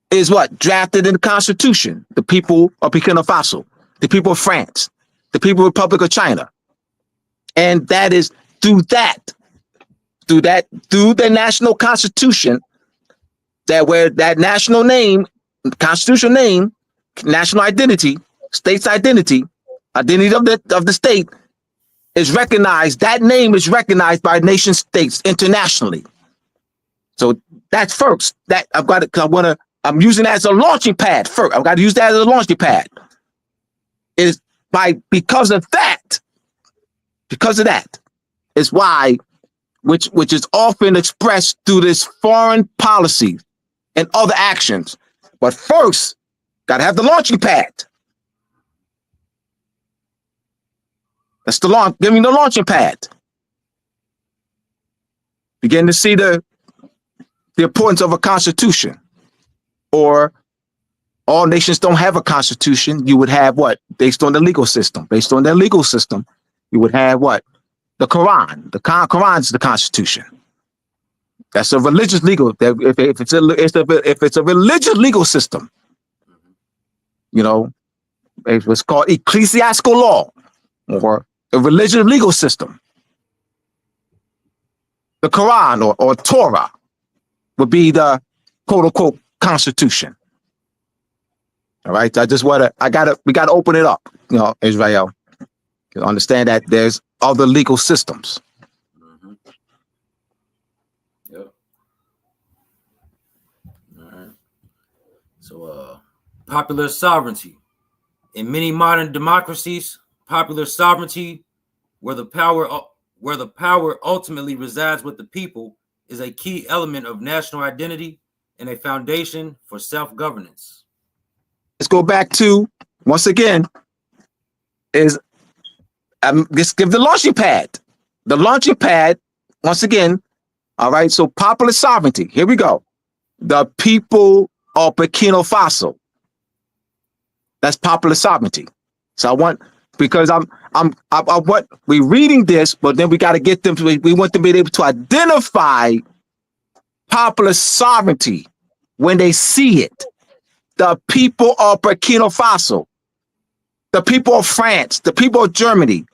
is what? Drafted in the Constitution. The people of Burkina Faso, the people of France, the people of Republic of China. And that is through the national Constitution, that where that national name, constitutional name, national identity, state's identity, identity of the state is recognized. That name is recognized by nation states internationally. So that's first. That I'm using that as a launching pad first. I've got to use that as a launching pad. Because of that is why, which is often expressed through this foreign policy and other actions. But first, got to have the launching pad. That's the launch. Give me the launching pad. Begin to see the the importance of a constitution, or all nations don't have a constitution. You would have what? Based on the legal system. Based on their legal system, you would have what? The Quran. The Quran is the constitution. That's a religious legal. If it's a religious legal system, you know, it was called ecclesiastical law or a religious legal system. The Quran or Torah would be the quote unquote constitution. All right. We gotta open it up, you know, Israel. You understand that there's other legal systems. Mm-hmm. Yep. All right. So popular sovereignty. In many modern democracies, popular sovereignty, where the power ultimately resides with the people, is a key element of national identity and a foundation for self-governance. Let's go back to, once again, just give the launching pad. The launching pad, once again, all right, so popular sovereignty. Here we go. The people of Burkina Faso. That's popular sovereignty. So we're reading this, but then we got to get them to, we want them to be able to identify popular sovereignty when they see it. The people of Burkina Faso, the people of France, the people of Germany.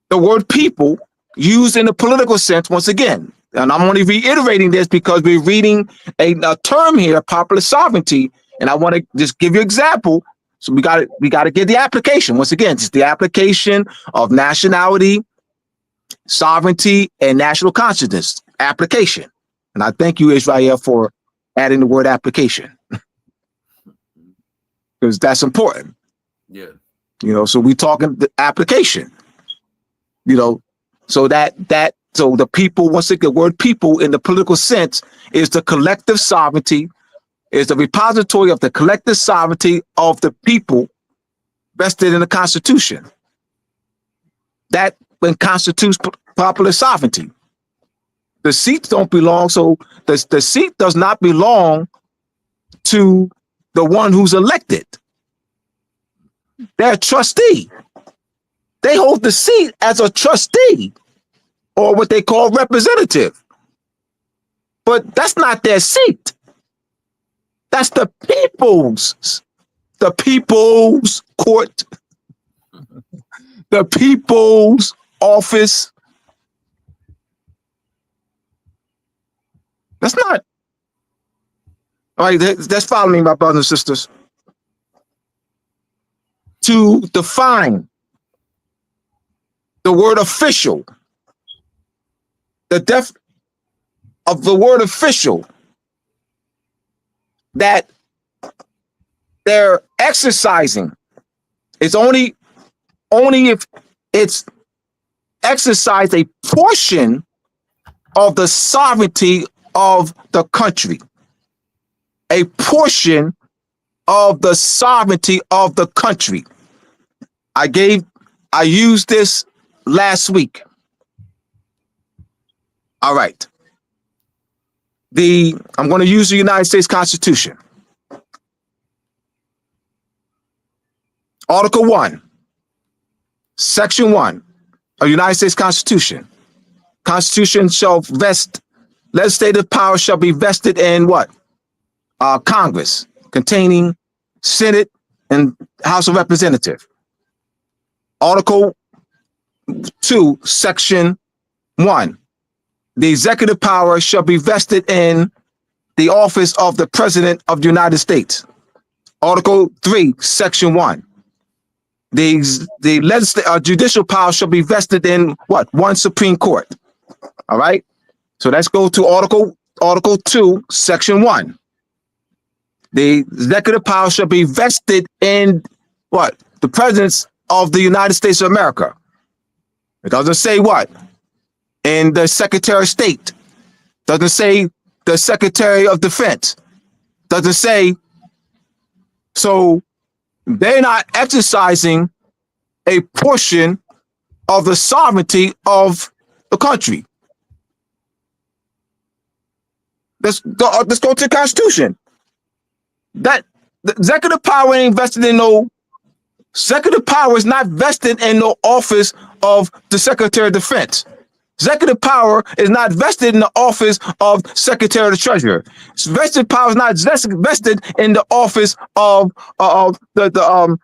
The word people used in the political sense, once again, and I'm only reiterating this because we're reading a term here, popular sovereignty, and I want to just give you an example. So we got to get the application. Once again, it's the application of nationality, sovereignty, and national consciousness application. And I thank you, Israel, for adding the word application, because that's important. Yeah. You know, so we talking the application, you know, so so the people, once again, the word people in the political sense is the collective sovereignty, is the repository of the collective sovereignty of the people vested in the Constitution. That when constitutes popular sovereignty. The seats don't belong, so the seat does not belong to the one who's elected. They're a trustee. They hold the seat as a trustee, or what they call representative. But that's not their seat. That's the people's court, the people's office. That's not. All right, that's following me, my brothers and sisters. To define the word official, the depth of the word official, that they're exercising is only if it's exercise a portion of the sovereignty of the country, a portion of the sovereignty of the country. I used this last week. All right. I'm going to use the United States Constitution. Article 1, Section 1 of United States Constitution. Constitution shall vest, legislative power shall be vested in what? Congress, containing Senate and House of Representatives. Article 2, Section 1. The executive power shall be vested in the office of the President of the United States. Article 3, Section 1. The judicial power shall be vested in what? One Supreme Court. All right. So let's go to Article 2, Section 1. The executive power shall be vested in what? The President of the United States of America. It doesn't say what? In the Secretary of State. Doesn't say the Secretary of Defense. Doesn't say. So they're not exercising a portion of the sovereignty of the country. Let's go to the Constitution. That the executive power ain't vested in no. Executive power is not vested in no office of the Secretary of Defense. Executive power is not vested in the office of Secretary of the Treasury. Vested power is not vested in the office of the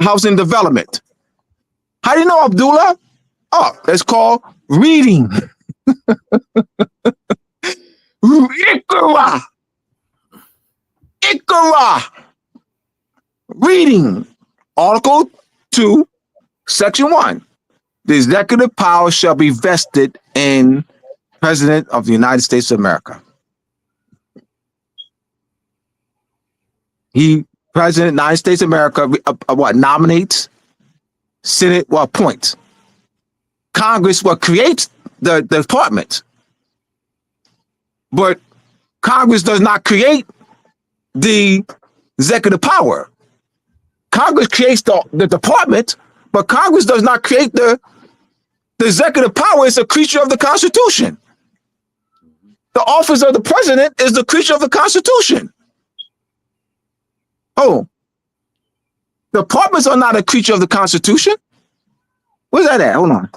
Housing Development. How do you know, Abdullah? Oh, it's called reading. Ikra. Reading. Article 2, Section 1. The executive power shall be vested in President of the United States of America. He, President of the United States of America, nominates, Senate, appoints. Congress, creates the department. But Congress does not create the executive power. Congress creates the department, but Congress does not create the executive power. It's a creature of the Constitution. The office of the president is the creature of the Constitution. Oh, departments are not a creature of the Constitution. Where's that at? Hold on.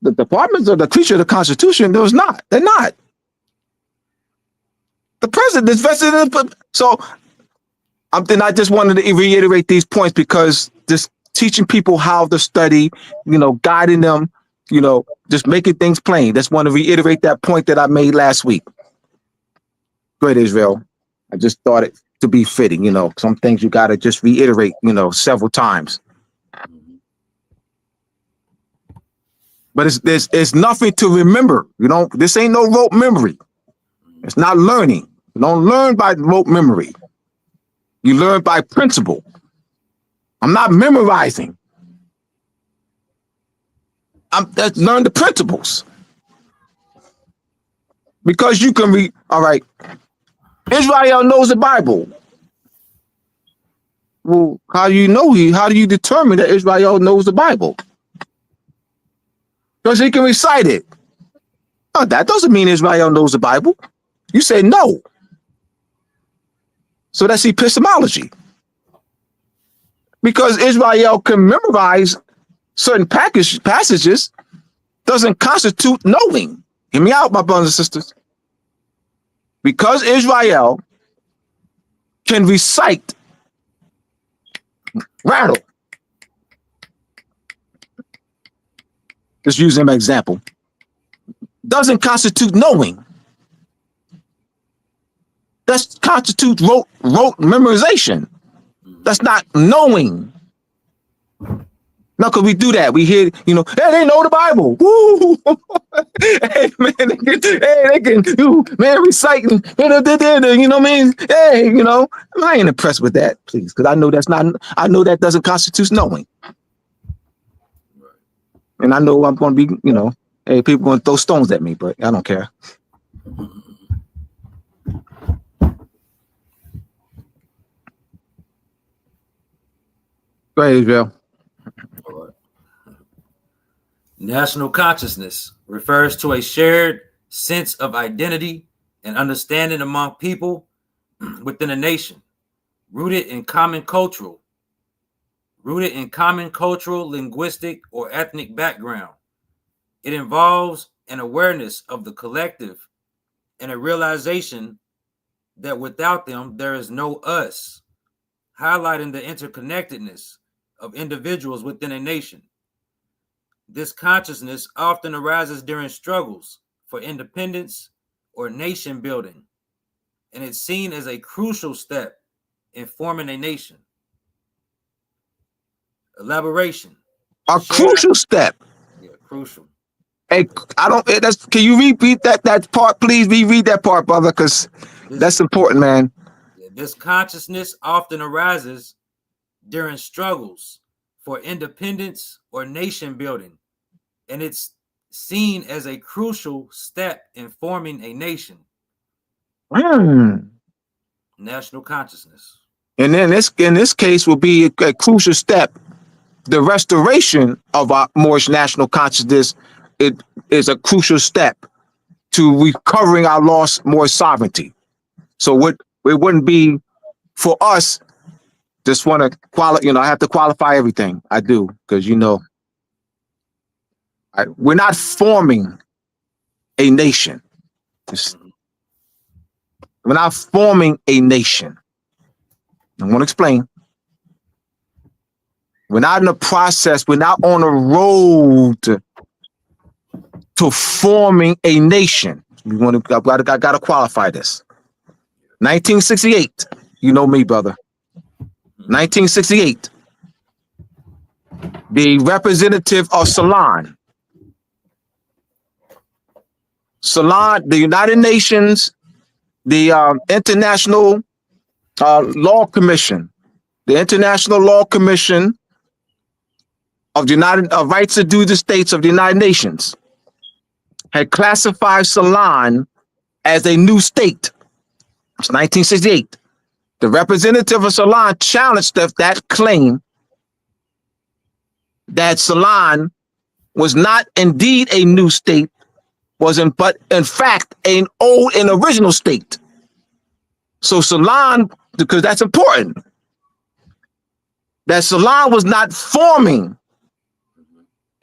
The departments are the creature of the Constitution. They're not. The president is vested in the. So then I just wanted to reiterate these points because just teaching people how to study, guiding them, just making things plain. Just want to reiterate that point that I made last week. Go ahead, Israel. I just thought it to be fitting, some things you got to just reiterate, several times. But there's nothing to remember. This ain't no rote memory. It's not learning. You don't learn by rote memory. You learn by principle. I'm not memorizing. Let's learn the principles. Because you can read, all right, Israel knows the Bible. Well, how do you determine that Israel knows the Bible? Because he can recite it. Oh, that doesn't mean Israel knows the Bible. You say no. So that's epistemology. Because Israel can memorize certain passages doesn't constitute knowing. Hear me out, my brothers and sisters. Because Israel can recite, rattle. Just using an example. Doesn't constitute knowing. That constitutes rote memorization. That's not knowing. No, because we do that. We hear, hey, they know the Bible. Woo! Hey, man, they can, man, reciting, you know what I mean? Hey, I ain't impressed with that, please, because I know that doesn't constitute knowing. And I know I'm going to be, hey, people going to throw stones at me, but I don't care. Go ahead, Israel. All right. National consciousness refers to a shared sense of identity and understanding among people within a nation, rooted in common cultural, linguistic, or ethnic background. It involves an awareness of the collective and a realization that without them, there is no us, highlighting the interconnectedness of individuals within a nation. This consciousness often arises during struggles for independence or nation building, and it's seen as a crucial step in forming a nation. Elaboration. Crucial step. Yeah, crucial. Hey, can you repeat that part, please? Reread that part, brother, because that's important, man. This consciousness often arises during struggles for independence or nation building, and it's seen as a crucial step in forming a nation. National consciousness. And then in this case will be a crucial step. The restoration of our Moorish national consciousness, it is a crucial step to recovering our lost Moorish sovereignty. So it wouldn't be for us. Just want to I have to qualify everything I do because we're not forming a nation. We're not forming a nation. I want to explain. We're not in the process. We're not on a road to forming a nation. I got to qualify this. 1968. You know me, brother. 1968. The representative of Ceylon, the United Nations, the International Law Commission, the International Law Commission of the United Rights to do the States of the United Nations, had classified Ceylon as a new state. It's 1968. The representative of Ceylon challenged that claim that Ceylon was not indeed a new state, but in fact an old and original state. So Ceylon, because that's important, that Ceylon was not forming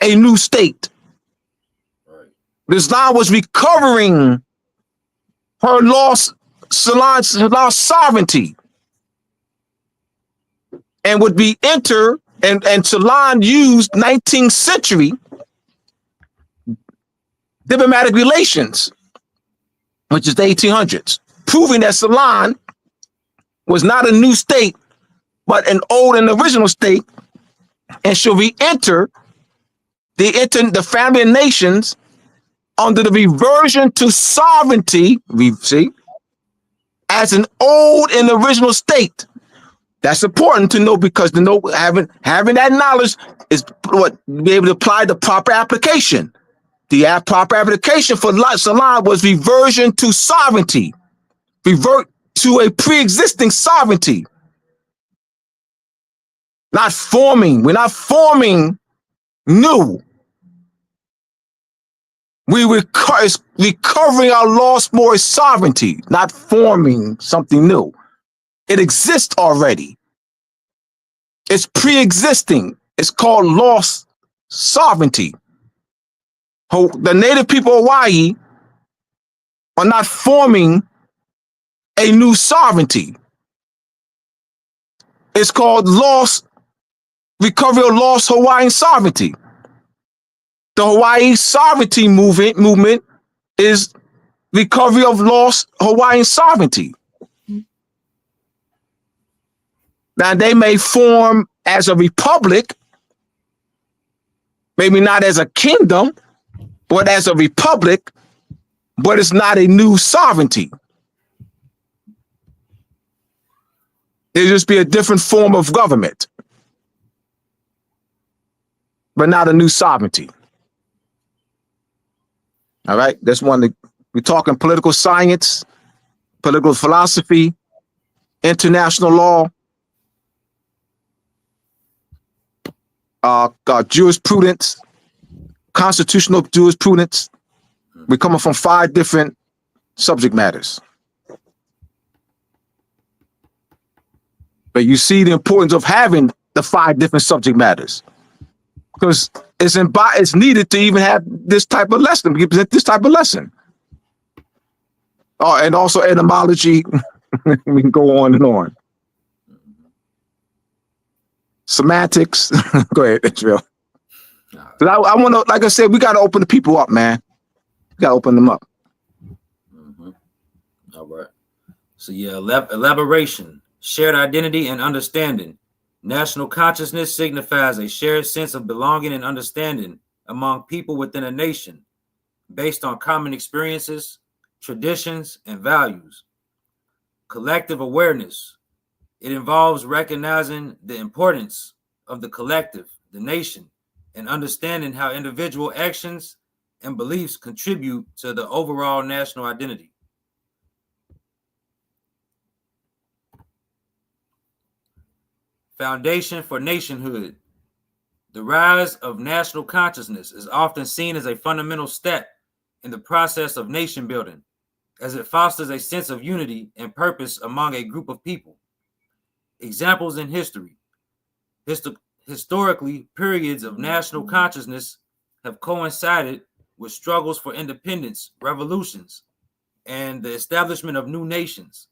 a new state. Ceylon was recovering her Ceylon's lost sovereignty, and would be and Ceylon used 19th century diplomatic relations, which is the 1800s, proving that Ceylon was not a new state, but an old and original state, and should re-enter the family of nations under the reversion to sovereignty, as an old and original state. That's important to know, because having that knowledge is what be able to apply the proper application. The proper application for Ceylon was reversion to sovereignty, revert to a pre-existing sovereignty. Not forming. We're not forming new. We're recovering our lost Moorish sovereignty, not forming something new. It exists already. It's pre-existing. It's called lost sovereignty. The native people of Hawaii are not forming a new sovereignty. It's called recovery of lost Hawaiian sovereignty. The Hawaii sovereignty movement is recovery of lost Hawaiian sovereignty. Now, they may form as a republic, maybe not as a kingdom, but as a republic, but it's not a new sovereignty. It'll just be a different form of government, but not a new sovereignty. All right, that's one. We're talking political science, political philosophy, international law, jurisprudence, constitutional jurisprudence. We're coming from 5 different subject matters. But you see the importance of having the 5 different subject matters, because it's needed to even have this type of lesson, this type of lesson. Oh, and also etymology. We can go on and on. Semantics. Go ahead, Israel. But I want to, like I said, we got to open the people up, man. We got to open them up. All right. So yeah, elaboration, shared identity and understanding. National consciousness signifies a shared sense of belonging and understanding among people within a nation, based on common experiences, traditions, and values. Collective awareness. It involves recognizing the importance of the collective, the nation, and understanding how individual actions and beliefs contribute to the overall national identity. Foundation for nationhood. The rise of national consciousness is often seen as a fundamental step in the process of nation building, as it fosters a sense of unity and purpose among a group of people. Examples in history. Historically, periods of national consciousness have coincided with struggles for independence, revolutions, and the establishment of new nations,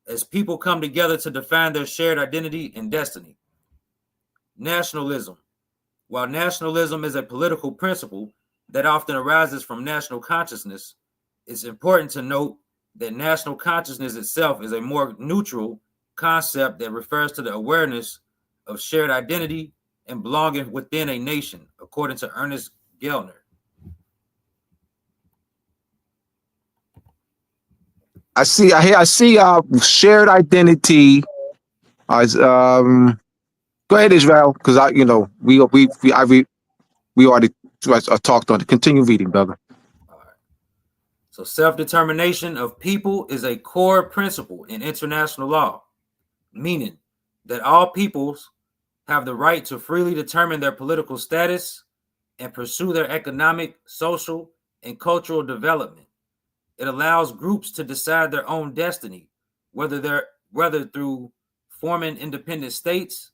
as people come together to define their shared identity and destiny. Nationalism. While nationalism is a political principle that often arises from national consciousness, it's important to note that national consciousness itself is a more neutral concept that refers to the awareness of shared identity and belonging within a nation, according to Ernest Gellner. I see shared identity as go ahead, Israel, because we already talked on it. Continue reading, brother. All right. So self-determination of people is a core principle in international law, meaning that all peoples have the right to freely determine their political status and pursue their economic, social, and cultural development. It allows groups to decide their own destiny, whether through forming independent states,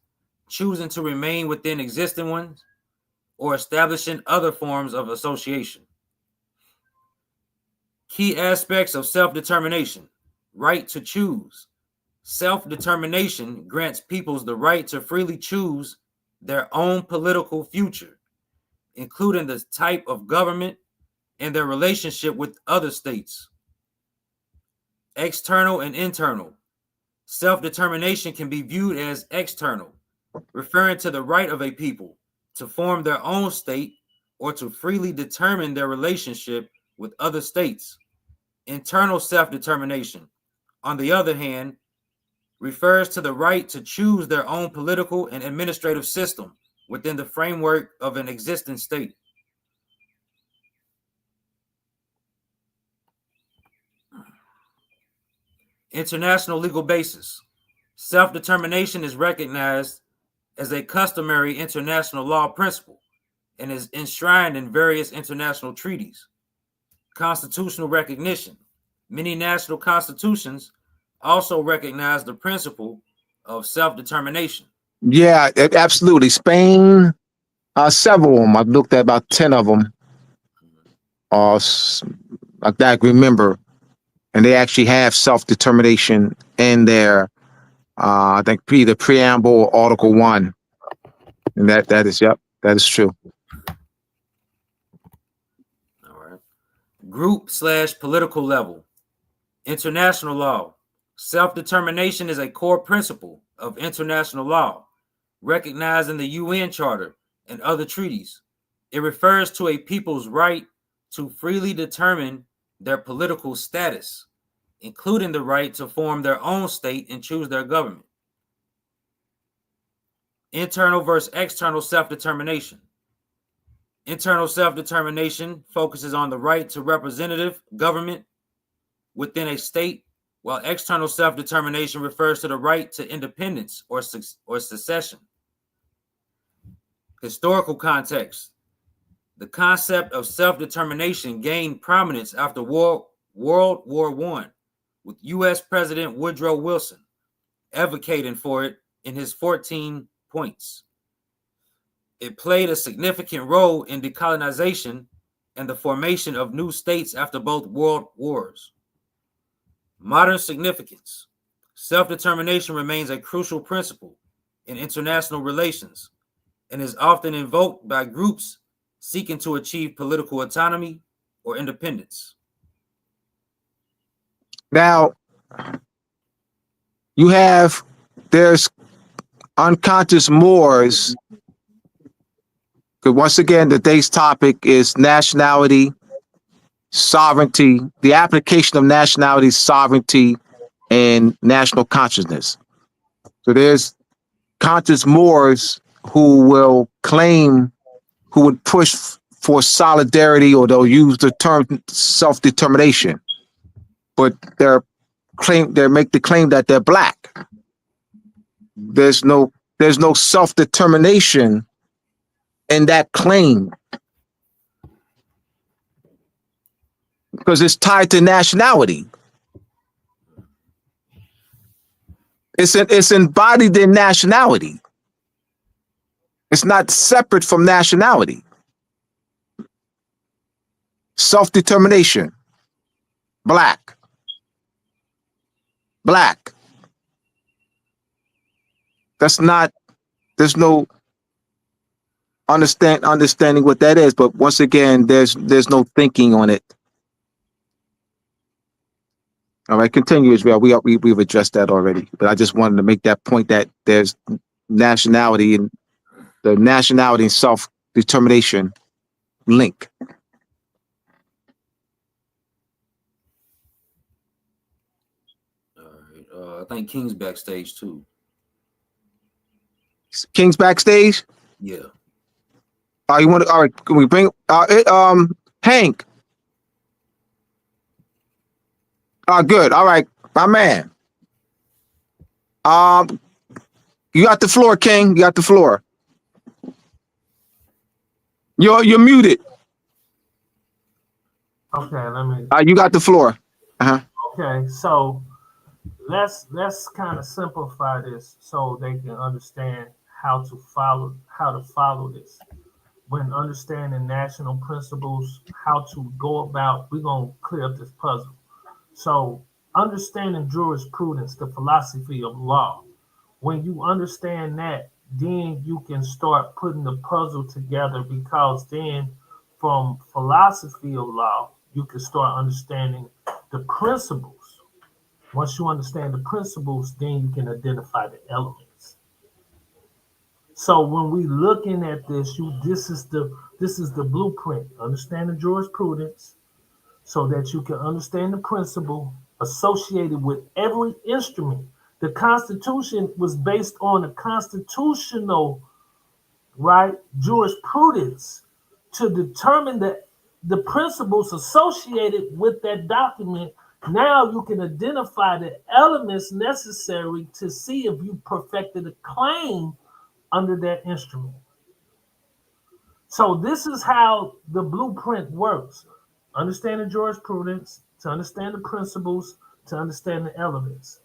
choosing to remain within existing ones, or establishing other forms of association. Key aspects of self-determination: right to choose. Self-determination grants peoples the right to freely choose their own political future, including the type of government and their relationship with other states. External and internal. Self-determination can be viewed as external, referring to the right of a people to form their own state or to freely determine their relationship with other states. Internal self-determination, on the other hand, refers to the right to choose their own political and administrative system within the framework of an existing state. International legal basis. Self-determination is recognized as a customary international law principle and is enshrined in various international treaties. Constitutional recognition. Many national constitutions also recognize the principle of self-determination. Yeah, absolutely. Spain, several of them. I've looked at about 10 of them. Like that, I remember. And they actually have self-determination in their, I think, the preamble or Article 1. And that is true. All right. Group/political level. International law. Self-determination is a core principle of international law, recognized in the UN Charter and other treaties. It refers to a people's right to freely determine their political status, including the right to form their own state and choose their government. Internal versus external self-determination. Internal self-determination focuses on the right to representative government within a state, while external self-determination refers to the right to independence or secession. Historical context. The concept of self-determination gained prominence after World War I, with U.S. President Woodrow Wilson advocating for it in his 14 points. It played a significant role in decolonization and the formation of new states after both world wars. Modern significance. Self-determination remains a crucial principle in international relations and is often invoked by groups seeking to achieve political autonomy or independence. Now, there's unconscious Moors, because once again, today's topic is nationality, sovereignty, the application of nationality, sovereignty, and national consciousness. So there's conscious Moors who will push for solidarity, or they'll use the term self-determination, but they make the claim that they're black. There's no self-determination in that claim. because it's tied to nationality. It's embodied in nationality. It's not separate from nationality. Self-determination. Black. That's not, there's no understanding what that is, but once again, there's no thinking on it. All right, continue, Israel. We've addressed that already, but I just wanted to make that point that there's nationality and the nationality and self-determination link. All right. I think King's backstage too. King's backstage. Yeah. You want to? All right. Can we bring Hank? Good. All right, my man. You got the floor, King. You got the floor. You're muted. Okay, let me. You got the floor. Okay, so let's kind of simplify this so they can understand how to follow this. When understanding national principles, how to go about, we're gonna clear up this puzzle. So understanding jurisprudence, the philosophy of law. When you understand that, then you can start putting the puzzle together, because then from philosophy of law, you can start understanding the principles. Once you understand the principles, then you can identify the elements. So when we looking at this, this is the blueprint. Understand the jurisprudence so that you can understand the principle associated with every instrument. The Constitution was based on a constitutional, right, jurisprudence to determine the principles associated with that document. Now you can identify the elements necessary to see if you perfected a claim under that instrument. So this is how the blueprint works. Understand the jurisprudence, to understand the principles, to understand the elements.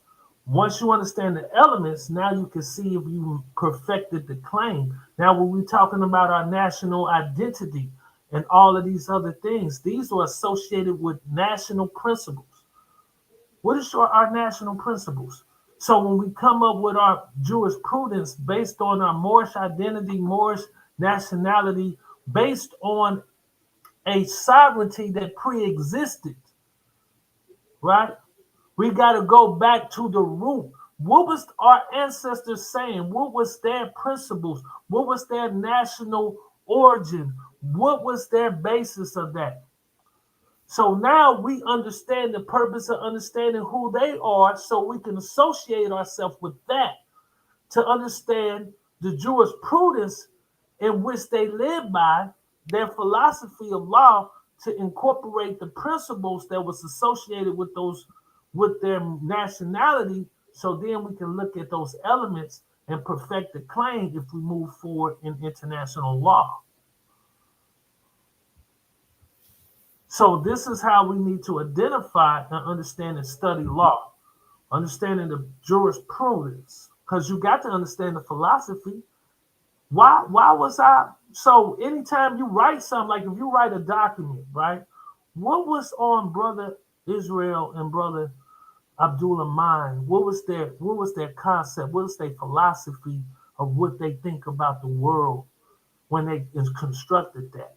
Once you understand the elements, now you can see if you perfected the claim. Now, when we're talking about our national identity and all of these other things, these are associated with national principles. What is our national principles? So when we come up with our jurisprudence based on our Moorish identity, Moorish nationality, based on a sovereignty that pre-existed, right? We got to go back to the root. What was our ancestors saying? What was their principles? What was their national origin? What was their basis of that? So now we understand the purpose of understanding who they are, so we can associate ourselves with that to understand the jurisprudence in which they live by, their philosophy of law, to incorporate the principles that was associated with those, with their nationality. So then we can look at those elements and perfect the claim if we move forward in international law. So this is how we need to identify and understand and study law, understanding the jurisprudence, because you got to understand the philosophy. Why was I? So anytime you write something, like if you write a document, right? What was on Brother Israel and Brother Abdullah mind? What was their concept? What was their philosophy of what they think about the world when they constructed that?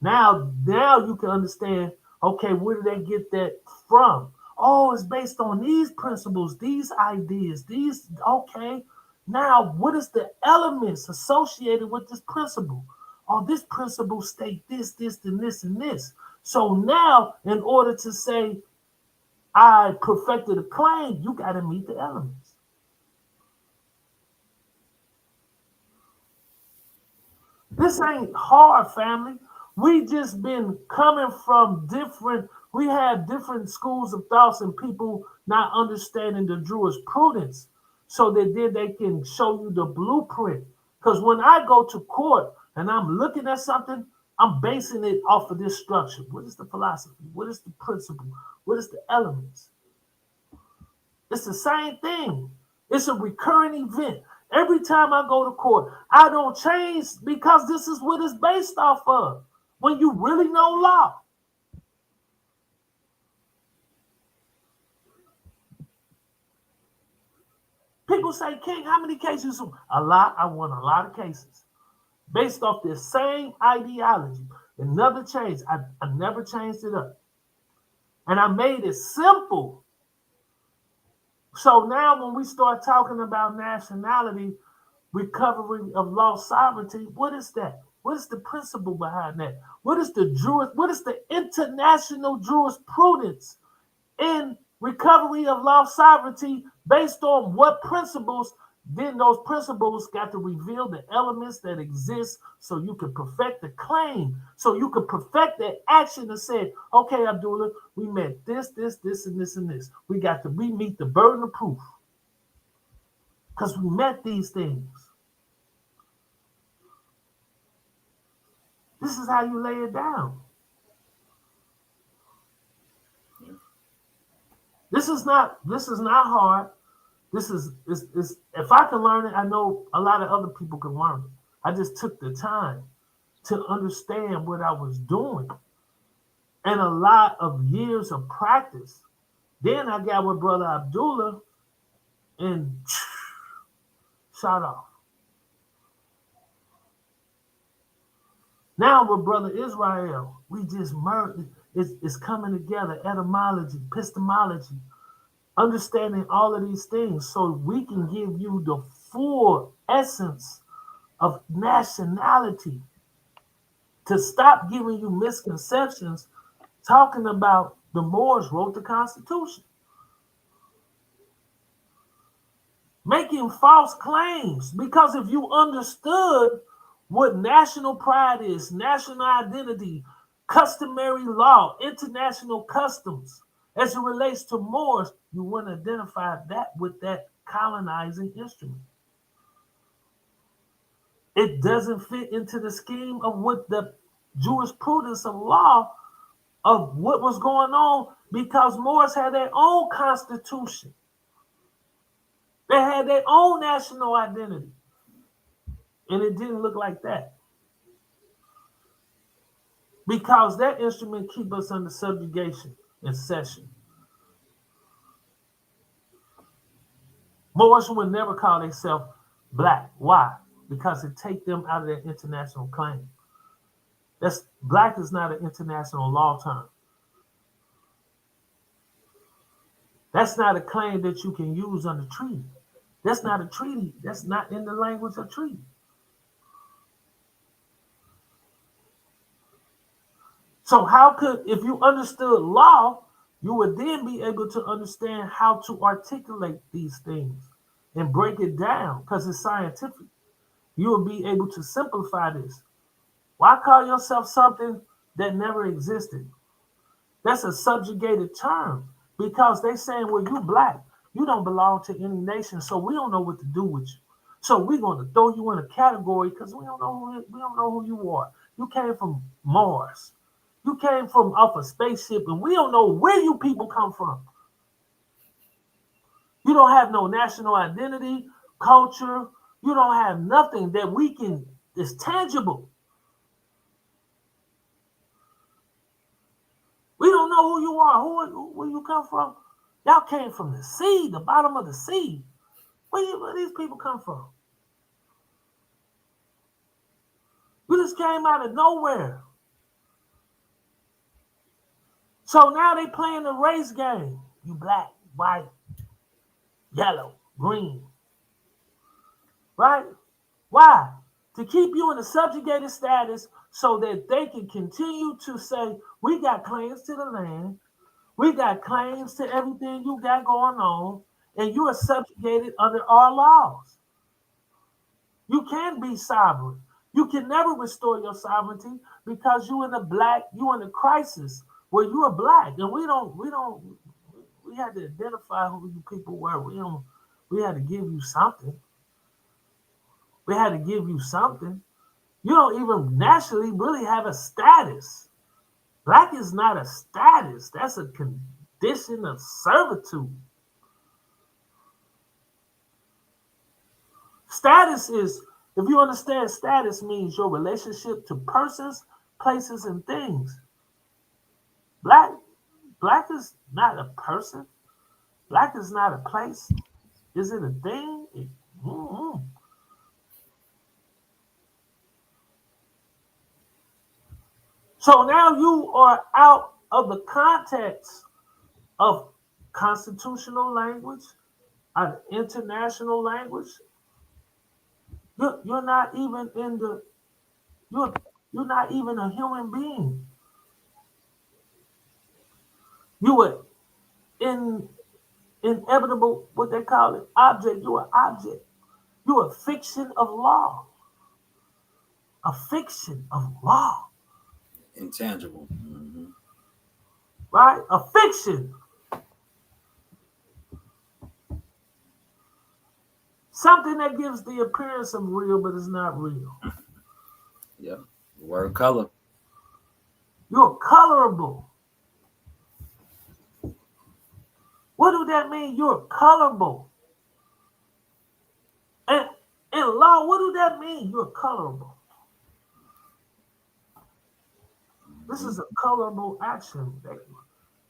Now you can understand, okay, where did they get that from? Oh, it's based on these principles, these ideas, okay. Now, what is the elements associated with this principle? Oh, this principle state this, and this, and this. So now, in order to say, I perfected a claim, you got to meet the elements. This ain't hard, family. We just been coming from we have different schools of thoughts and people not understanding the jurisprudence, so that then they can show you the blueprint. Because when I go to court and I'm looking at something, I'm basing it off of this structure. What is the philosophy? What is the principle? What is the elements? It's the same thing. It's a recurring event. Every time I go to court, I don't change because this is what it's based off of. When you really know law. People say, King, how many cases? A lot. I won a lot of cases based off this same ideology. Another change. I never changed it up. And I made it simple. So now when we start talking about nationality, recovery of lost sovereignty, what is that? What is the principle behind that? What is the international jurisprudence in recovery of lost sovereignty based on what principles? Then those principles got to reveal the elements that exist so you can perfect the claim, so you can perfect the action and say, okay, Abdullah, we met this, and this. We meet the burden of proof because we met these things. This is how you lay it down. This is not hard. This is if I can learn it, I know a lot of other people can learn it. I just took the time to understand what I was doing and a lot of years of practice. Then I got with Brother Abdullah and shot off. Now with Brother Israel, we just merged. It's coming together, etymology, epistemology, understanding all of these things so we can give you the full essence of nationality, to stop giving you misconceptions talking about the Moors wrote the Constitution, making false claims. Because if you understood what national pride is, national identity, customary law, international customs, as it relates to Moors, you wouldn't identify that with that colonizing instrument. It doesn't fit into the scheme of what the jurisprudence of law of what was going on, because Moors had their own constitution. They had their own national identity. And it didn't look like that. Because that instrument keep us under subjugation and cession. Moors would never call themselves black. Why? Because it take them out of their international claim. Black is not an international law term. That's not a claim that you can use under treaty. That's not a treaty. That's not in the language of treaty. So if you understood law, you would then be able to understand how to articulate these things and break it down because it's scientific. You will be able to simplify this. Why call yourself something that never existed? That's a subjugated term because they're saying, well, you black. You don't belong to any nation, so we don't know what to do with you. So we're going to throw you in a category because we don't know who you are. You came from Mars. You came from off a spaceship, and we don't know where you people come from. You don't have no national identity, culture. You don't have nothing that is tangible. We don't know who you are, where you come from. Y'all came from the sea, the bottom of the sea. Where these people come from? You just came out of nowhere. So now they playing the race game. You black, white, yellow, green. Right? Why? To keep you in a subjugated status so that they can continue to say, we got claims to the land. We got claims to everything you got going on. And you are subjugated under our laws. You can't be sovereign. You can never restore your sovereignty because you in a crisis where you are black. And we had to identify who you people were. We had to give you something. We had to give you something. You don't even nationally really have a status. Black is not a status. That's a condition of servitude. Status is, if you understand, status means your relationship to persons, places, and things. Black is not a person. Black is not a place. Is it a thing? Mm-hmm. So now you are out of the context of constitutional language, an international language. You're not even in the you're not even a human being. You are in inevitable, what they call it, object. You are object. You are a fiction of law. A fiction of law. Intangible. Mm-hmm. Right? A fiction. Something that gives the appearance of real, but is not real. Yeah. The word color. You're colorable. What do that mean? You're colorable. And in law, what do that mean? You're colorable. This is a colorable action.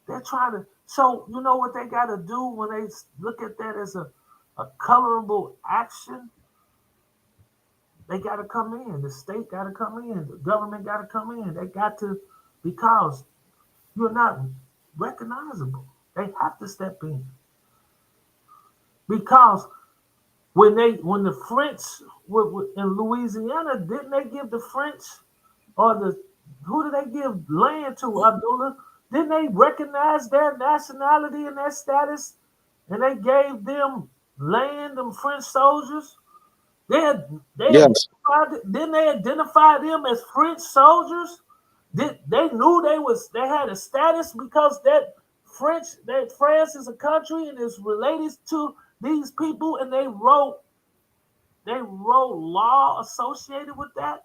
They're trying to, so you know what they got to do when they look at that as a colorable action? They got to come in. The state got to come in. The government got to come in. They got to, because you're not recognizable. They have to step in. Because when the French were in Louisiana, didn't they give the French or who did they give land to, Abdullah? Didn't they recognize their nationality and their status? And they gave them land, them French soldiers? Didn't they identify them as French soldiers? They knew they had a status because that France is a country and is related to these people, and they wrote law associated with that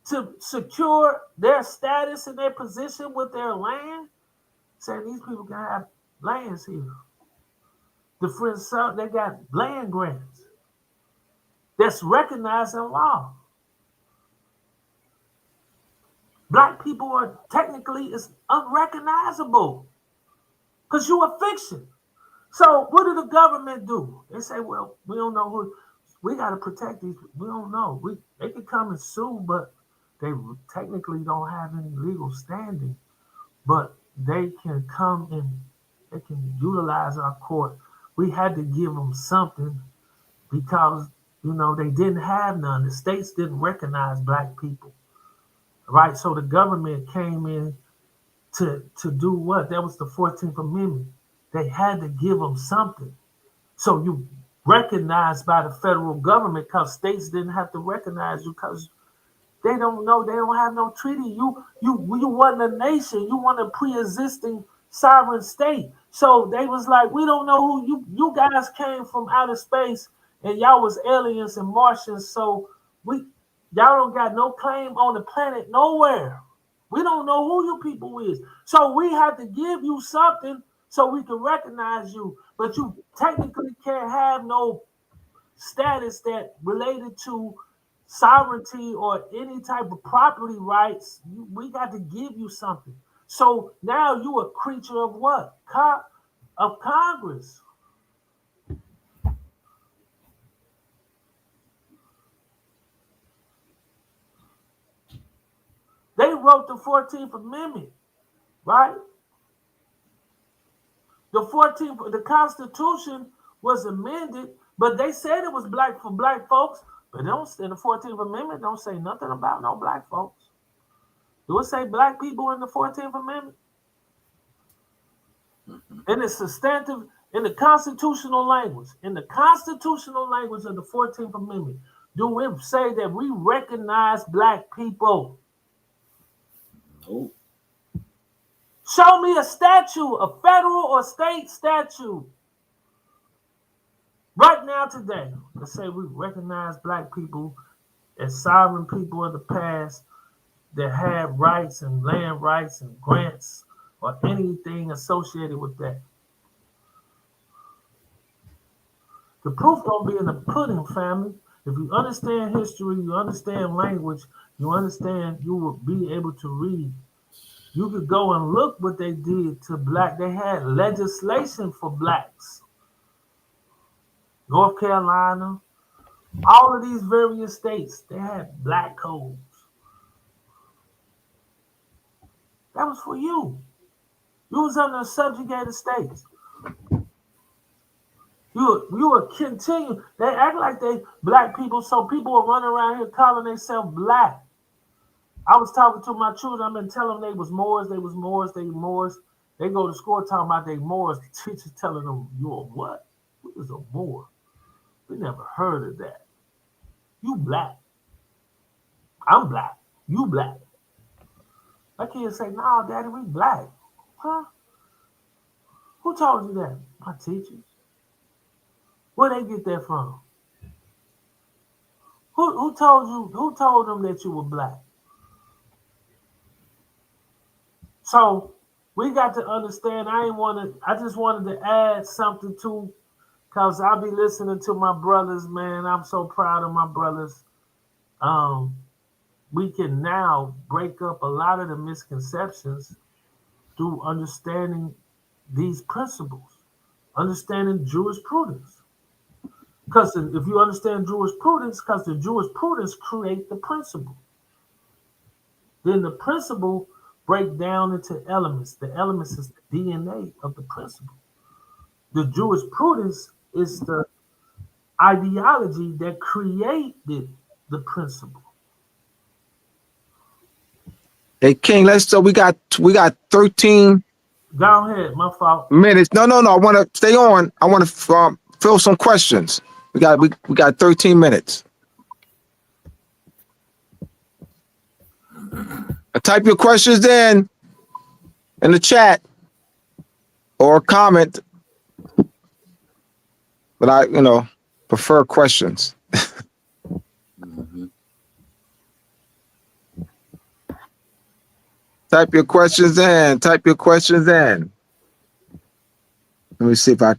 to secure their status and their position with their land, saying these people can have lands here. The French, they got land grants that's recognized in law. Black people are technically unrecognizable because you are fiction. So what did the government do? They say, well, we don't know who. We got to protect these. We don't know. They can come and sue, but they technically don't have any legal standing. But they can come and they can utilize our court. We had to give them something because, they didn't have none. The states didn't recognize Black people. Right? So the government came in to do what? That was the 14th Amendment. They had to give them something. So you recognized by the federal government, because states didn't have to recognize you because they don't know, they don't have no treaty. You wasn't a nation. You weren't a pre-existing sovereign state. So they was like, we don't know who you guys came from outer space and y'all was aliens and Martians. So y'all don't got no claim on the planet nowhere. We don't know who you people is. So we have to give you something so we can recognize you. But you technically can't have no status that related to sovereignty or any type of property rights. We got to give you something. So now you a creature of what? Of Congress. They wrote the 14th Amendment, right? The Constitution was amended, but they said it was for Black folks. But in the 14th Amendment, don't say nothing about no Black folks. Do it say Black people in the 14th Amendment? In the substantive, in the constitutional language of the 14th Amendment, do it say that we recognize Black people? No. Show me a statue, a federal or state statue, right now today. Let's say we recognize Black people as sovereign people of the past that had rights and land rights and grants or anything associated with that. The proof don't be in the pudding, family. If you understand history, you understand language, you understand, you will be able to read. You could go and look what they did to black. They had legislation for blacks. North Carolina, all of these various states, they had black codes. That was for you. You was under subjugated states. You would continue. They act like they black people, so people will run around here calling themselves black. I was talking to my children. I've been telling them they was Moors, they was Moors, they Moors. They go to school talking about they Moors. The teacher's telling them, you a what? Who is a Moor? We never heard of that. You black. I'm black. You black. My kids say, no, Daddy, we black. Huh? Who told you that? My teachers. Where they get that from? Who told you? Who told them that you were black? So we got to understand. I just wanted to add something to, because I'll be listening to my brothers, man. I'm so proud of my brothers. We can now break up a lot of the misconceptions through understanding these principles, understanding jurisprudence. Because if you understand jurisprudence, because the jurisprudence create the principle. Then the principle break down into elements. The elements is the DNA of the principle. The jurisprudence is the ideology that created the principle. Hey King, so we got 13 Go ahead, my fault. minutes. No. I want to stay on. I want to fill some questions. We got 13 minutes. Type your questions in the chat or comment, but I prefer questions. Type your questions in. Let me see if I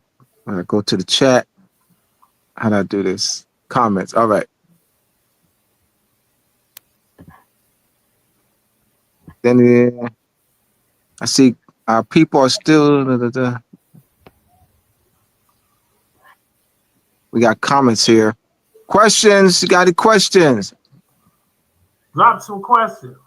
go to the chat. How do I do this? Comments. All right. Then I see our people are still. We got comments here. Questions. You got any questions? Drop some questions.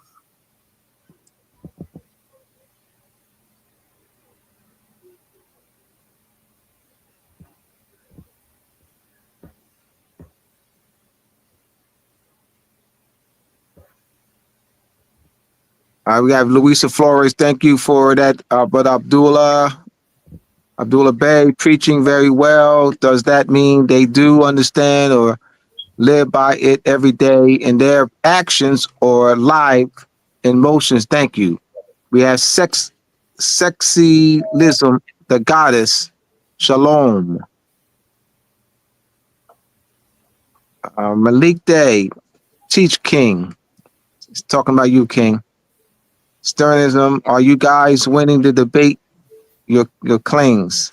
We have Luisa Flores. Thank you for that, Brother Abdullah Bey, preaching very well. Does that mean they do understand or live by it every day in their actions or live emotions? Thank you. We have Sexylism, the goddess, Shalom. Malik Day, Teach King. He's talking about you, King. Sternism, are you guys winning the debate? Your claims.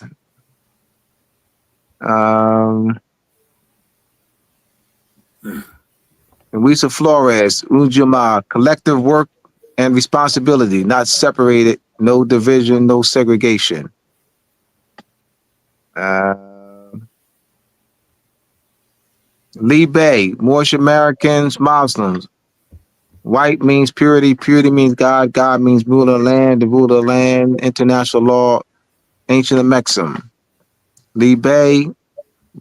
Luisa Flores, Ujima, collective work and responsibility, not separated, no division, no segregation. Lee Bay, Moorish Americans, Muslims. White means purity, purity means God, God means rule of the land, the rule of the land, international law, ancient maxim. Lee Bay,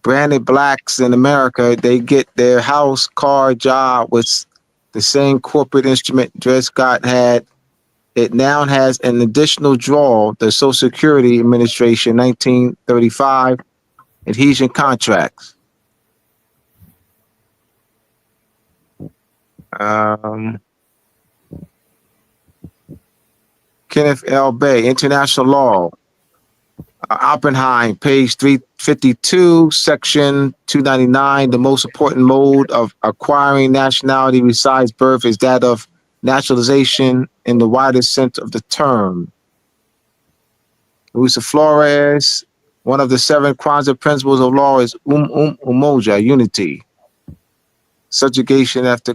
branded blacks in America, they get their house, car, job with the same corporate instrument Dred Scott had. It now has an additional draw, the Social Security Administration, 1935, adhesion contracts. Kenneth L. Bay, international law. Oppenheim, page 352, section 299. The most important mode of acquiring nationality besides birth is that of naturalization in the widest sense of the term. Luisa Flores, one of the 7 Kwanzaa principles of law is umoja, unity. Subjugation after,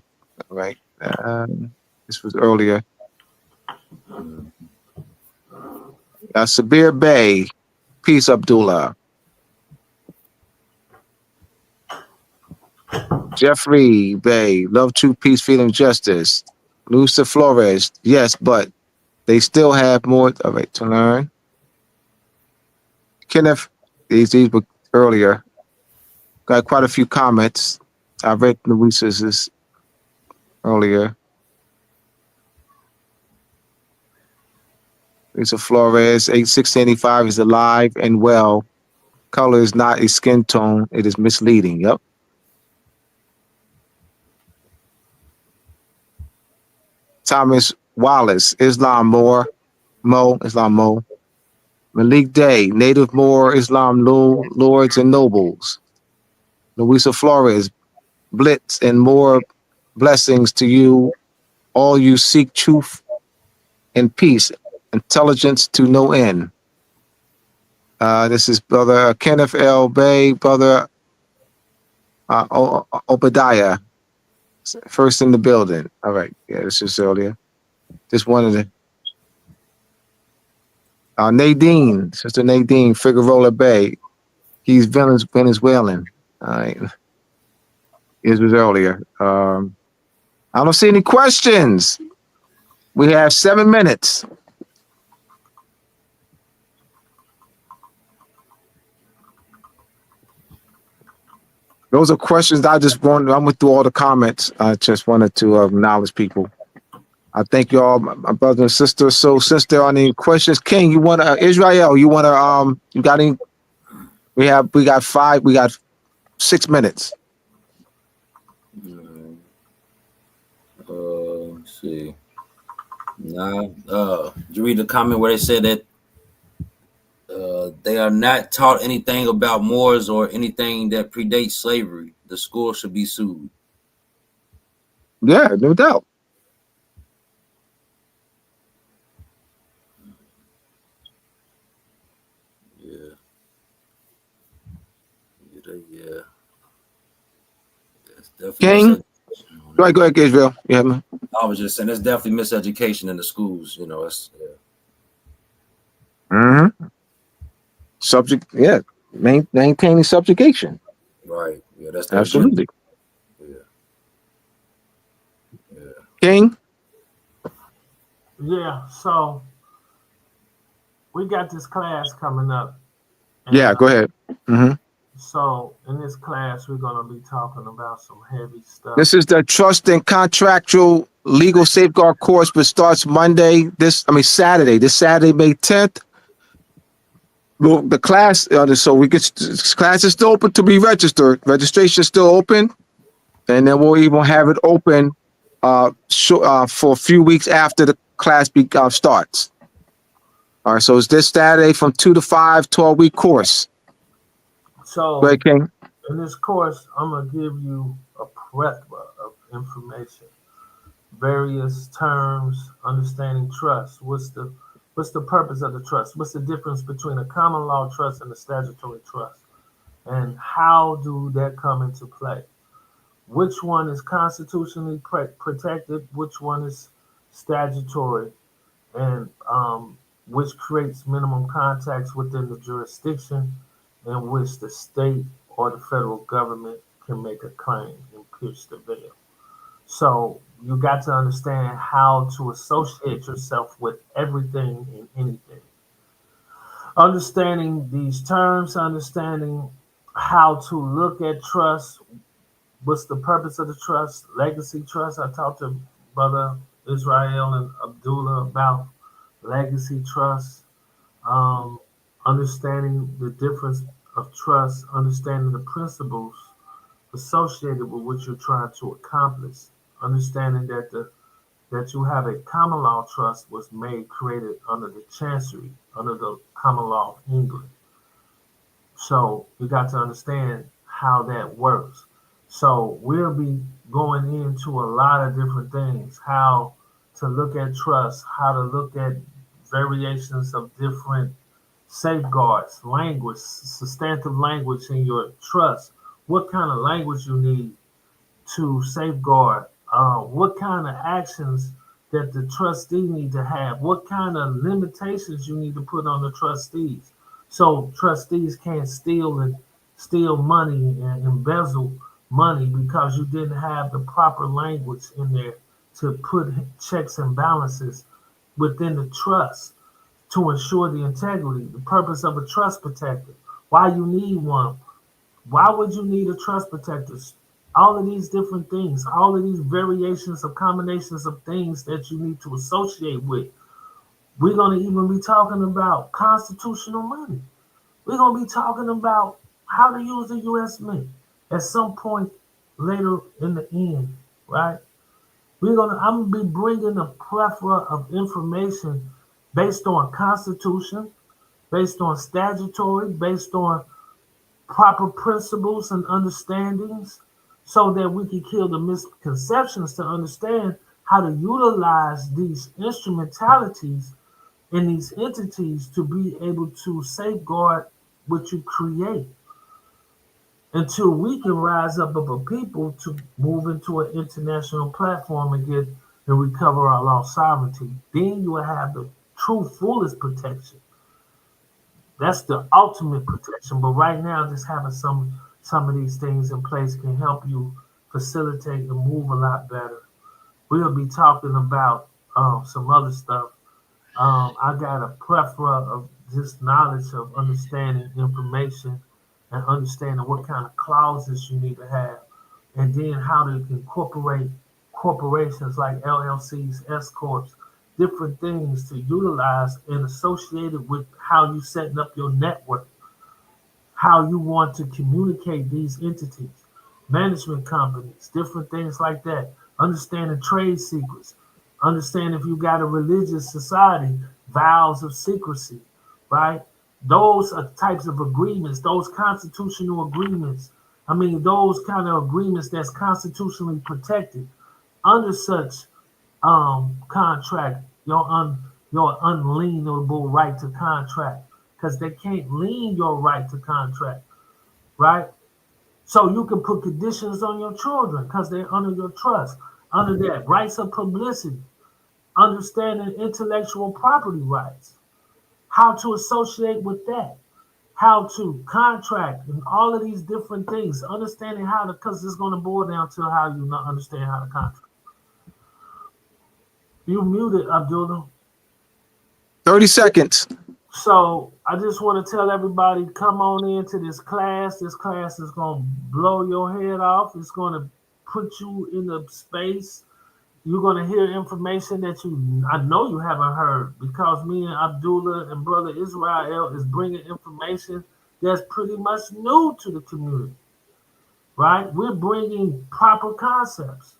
right? This was earlier. Sabir Bey, peace, Abdullah. Jeffrey Bey, love, truth, peace, freedom, justice. Luisa Flores, yes, but they still have more of it to learn. Kenneth, these were earlier. Got quite a few comments. I read Luisa's earlier. Luisa Flores, 1685 is alive and well. Color is not a skin tone. It is misleading. Yep. Thomas Wallace, Islam Mo. Malik Day, Native Moor, Islam lords and nobles. Luisa Flores, blitz and more blessings to you. All you seek truth and peace, intelligence to no end. This is Brother Kenneth L. Bay, Brother Obadiah, first in the building. All right, yeah, this is earlier. Just wanted to. Nadine, Sister Nadine, Figueroa Bay. He's Venezuelan. All right. This was earlier. I don't see any questions. We have 7 minutes. Those are questions I went through all the comments. I just wanted to acknowledge people. I thank you all, my brothers and sisters. So since there are any questions, King, you want to, Israel, you want to, you got any? We got 6 minutes. Let's see. Now, did you read the comment where they said that they are not taught anything about Moors or anything that predates slavery? The school should be sued. Yeah, no doubt. Yeah. That's King? Go ahead, Israel. Yeah, man. I was just saying, there's definitely miseducation in the schools. You know, it's. Subject, yeah. Maintaining subjugation. Right. Yeah, that's absolutely. Yeah. King? Yeah, so we got this class coming up. Yeah, go ahead. So in this class, we're going to be talking about some heavy stuff. This is the Trust and Contractual Legal Safeguard course, which starts Saturday. This Saturday, May 10th. Well, the class, class is still open to be registered. Registration is still open, and then we'll even have it open for a few weeks after the class starts. All right, so it's this Saturday from 2 to 5, 12-week course. So go ahead, King. In this course, I'm going to give you a plethora of information, various terms, understanding trust. What's the purpose of the trust? What's the difference between a common law trust and a statutory trust? And how do that come into play? Which one is constitutionally protected? Which one is statutory? And which creates minimum contacts within the jurisdiction in which the state or the federal government can make a claim and pierce the veil. So you got to understand how to associate yourself with everything and anything. Understanding these terms, understanding how to look at trust, what's the purpose of the trust, legacy trust. I talked to Brother Israel and Abdullah about legacy trust, understanding the difference of trust, understanding the principles associated with what you're trying to accomplish, understanding that you have a common law trust was created under the chancery, under the common law of England. So you got to understand how that works. So we'll be going into a lot of different things, how to look at trust, how to look at variations of different safeguards, language, substantive language in your trust, what kind of language you need to safeguard, what kind of actions that the trustee need to have, what kind of limitations you need to put on the trustees. So trustees can't steal money and embezzle money because you didn't have the proper language in there to put checks and balances within the trust to ensure the integrity, the purpose of a trust protector, why you need one, why would you need a trust protector? All of these different things, all of these variations of combinations of things that you need to associate with. We're going to even be talking about constitutional money. We're going to be talking about how to use the U.S. Mint at some point later in the end, right? I'm going to be bringing a plethora of information based on Constitution, based on statutory, based on proper principles and understandings, so that we can kill the misconceptions to understand how to utilize these instrumentalities in these entities to be able to safeguard what you create until we can rise up of a people to move into an international platform and get and recover our lost sovereignty. Then you will have the true fullest protection. That's the ultimate protection. But right now, just having some of these things in place can help you facilitate and move a lot better. We'll be talking about some other stuff. I got a plethora of just knowledge of understanding information and understanding what kind of clauses you need to have, and then how to incorporate corporations like LLCs, S corps, different things to utilize and associate it with how you setting up your network, how you want to communicate these entities, management companies, different things like that. Understanding trade secrets, understand if you got a religious society, vows of secrecy, right? Those are types of agreements, those constitutional agreements. I mean, those kind of agreements that's constitutionally protected under such contract, your unalienable right to contract, because they can't lien your right to contract, right? So you can put conditions on your children because they're under your trust. Under that, rights of publicity, understanding intellectual property rights, how to associate with that, how to contract, and all of these different things. Understanding how to, because it's going to boil down to how you not understand how to contract. You muted, Abdullah. 30 seconds. So I just want to tell everybody, come on into this class. This class is going to blow your head off. It's going to put you in a space. You're going to hear information that I know you haven't heard, because me and Abdullah and Brother Israel is bringing information that's pretty much new to the community, right? We're bringing proper concepts,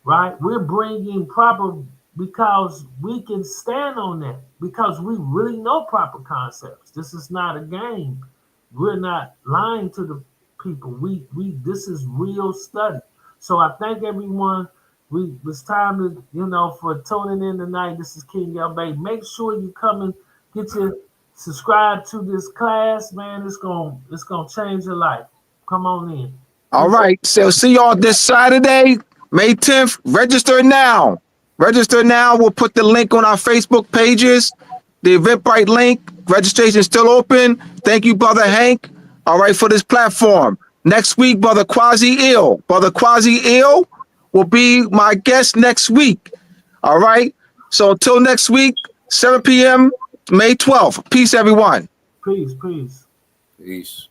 right? We're bringing proper, because we can stand on that, because we really know proper concepts. This is not a game. We're not lying to the people. This is real study. So I thank everyone. It's time to, for tuning in tonight. This is King L Bay. Make sure you come and subscribe to this class, man. It's gonna change your life. Come on in. All right. So see y'all this Saturday, May 10th. Register now. Register now. We'll put the link on our Facebook pages. The Eventbrite link. Registration is still open. Thank you, Brother Hank. All right, for this platform. Next week, Brother Quasi-Ill. Brother Quasi-Ill will be my guest next week. All right. So until next week, 7 p.m., May 12th. Peace, everyone. Peace. Peace.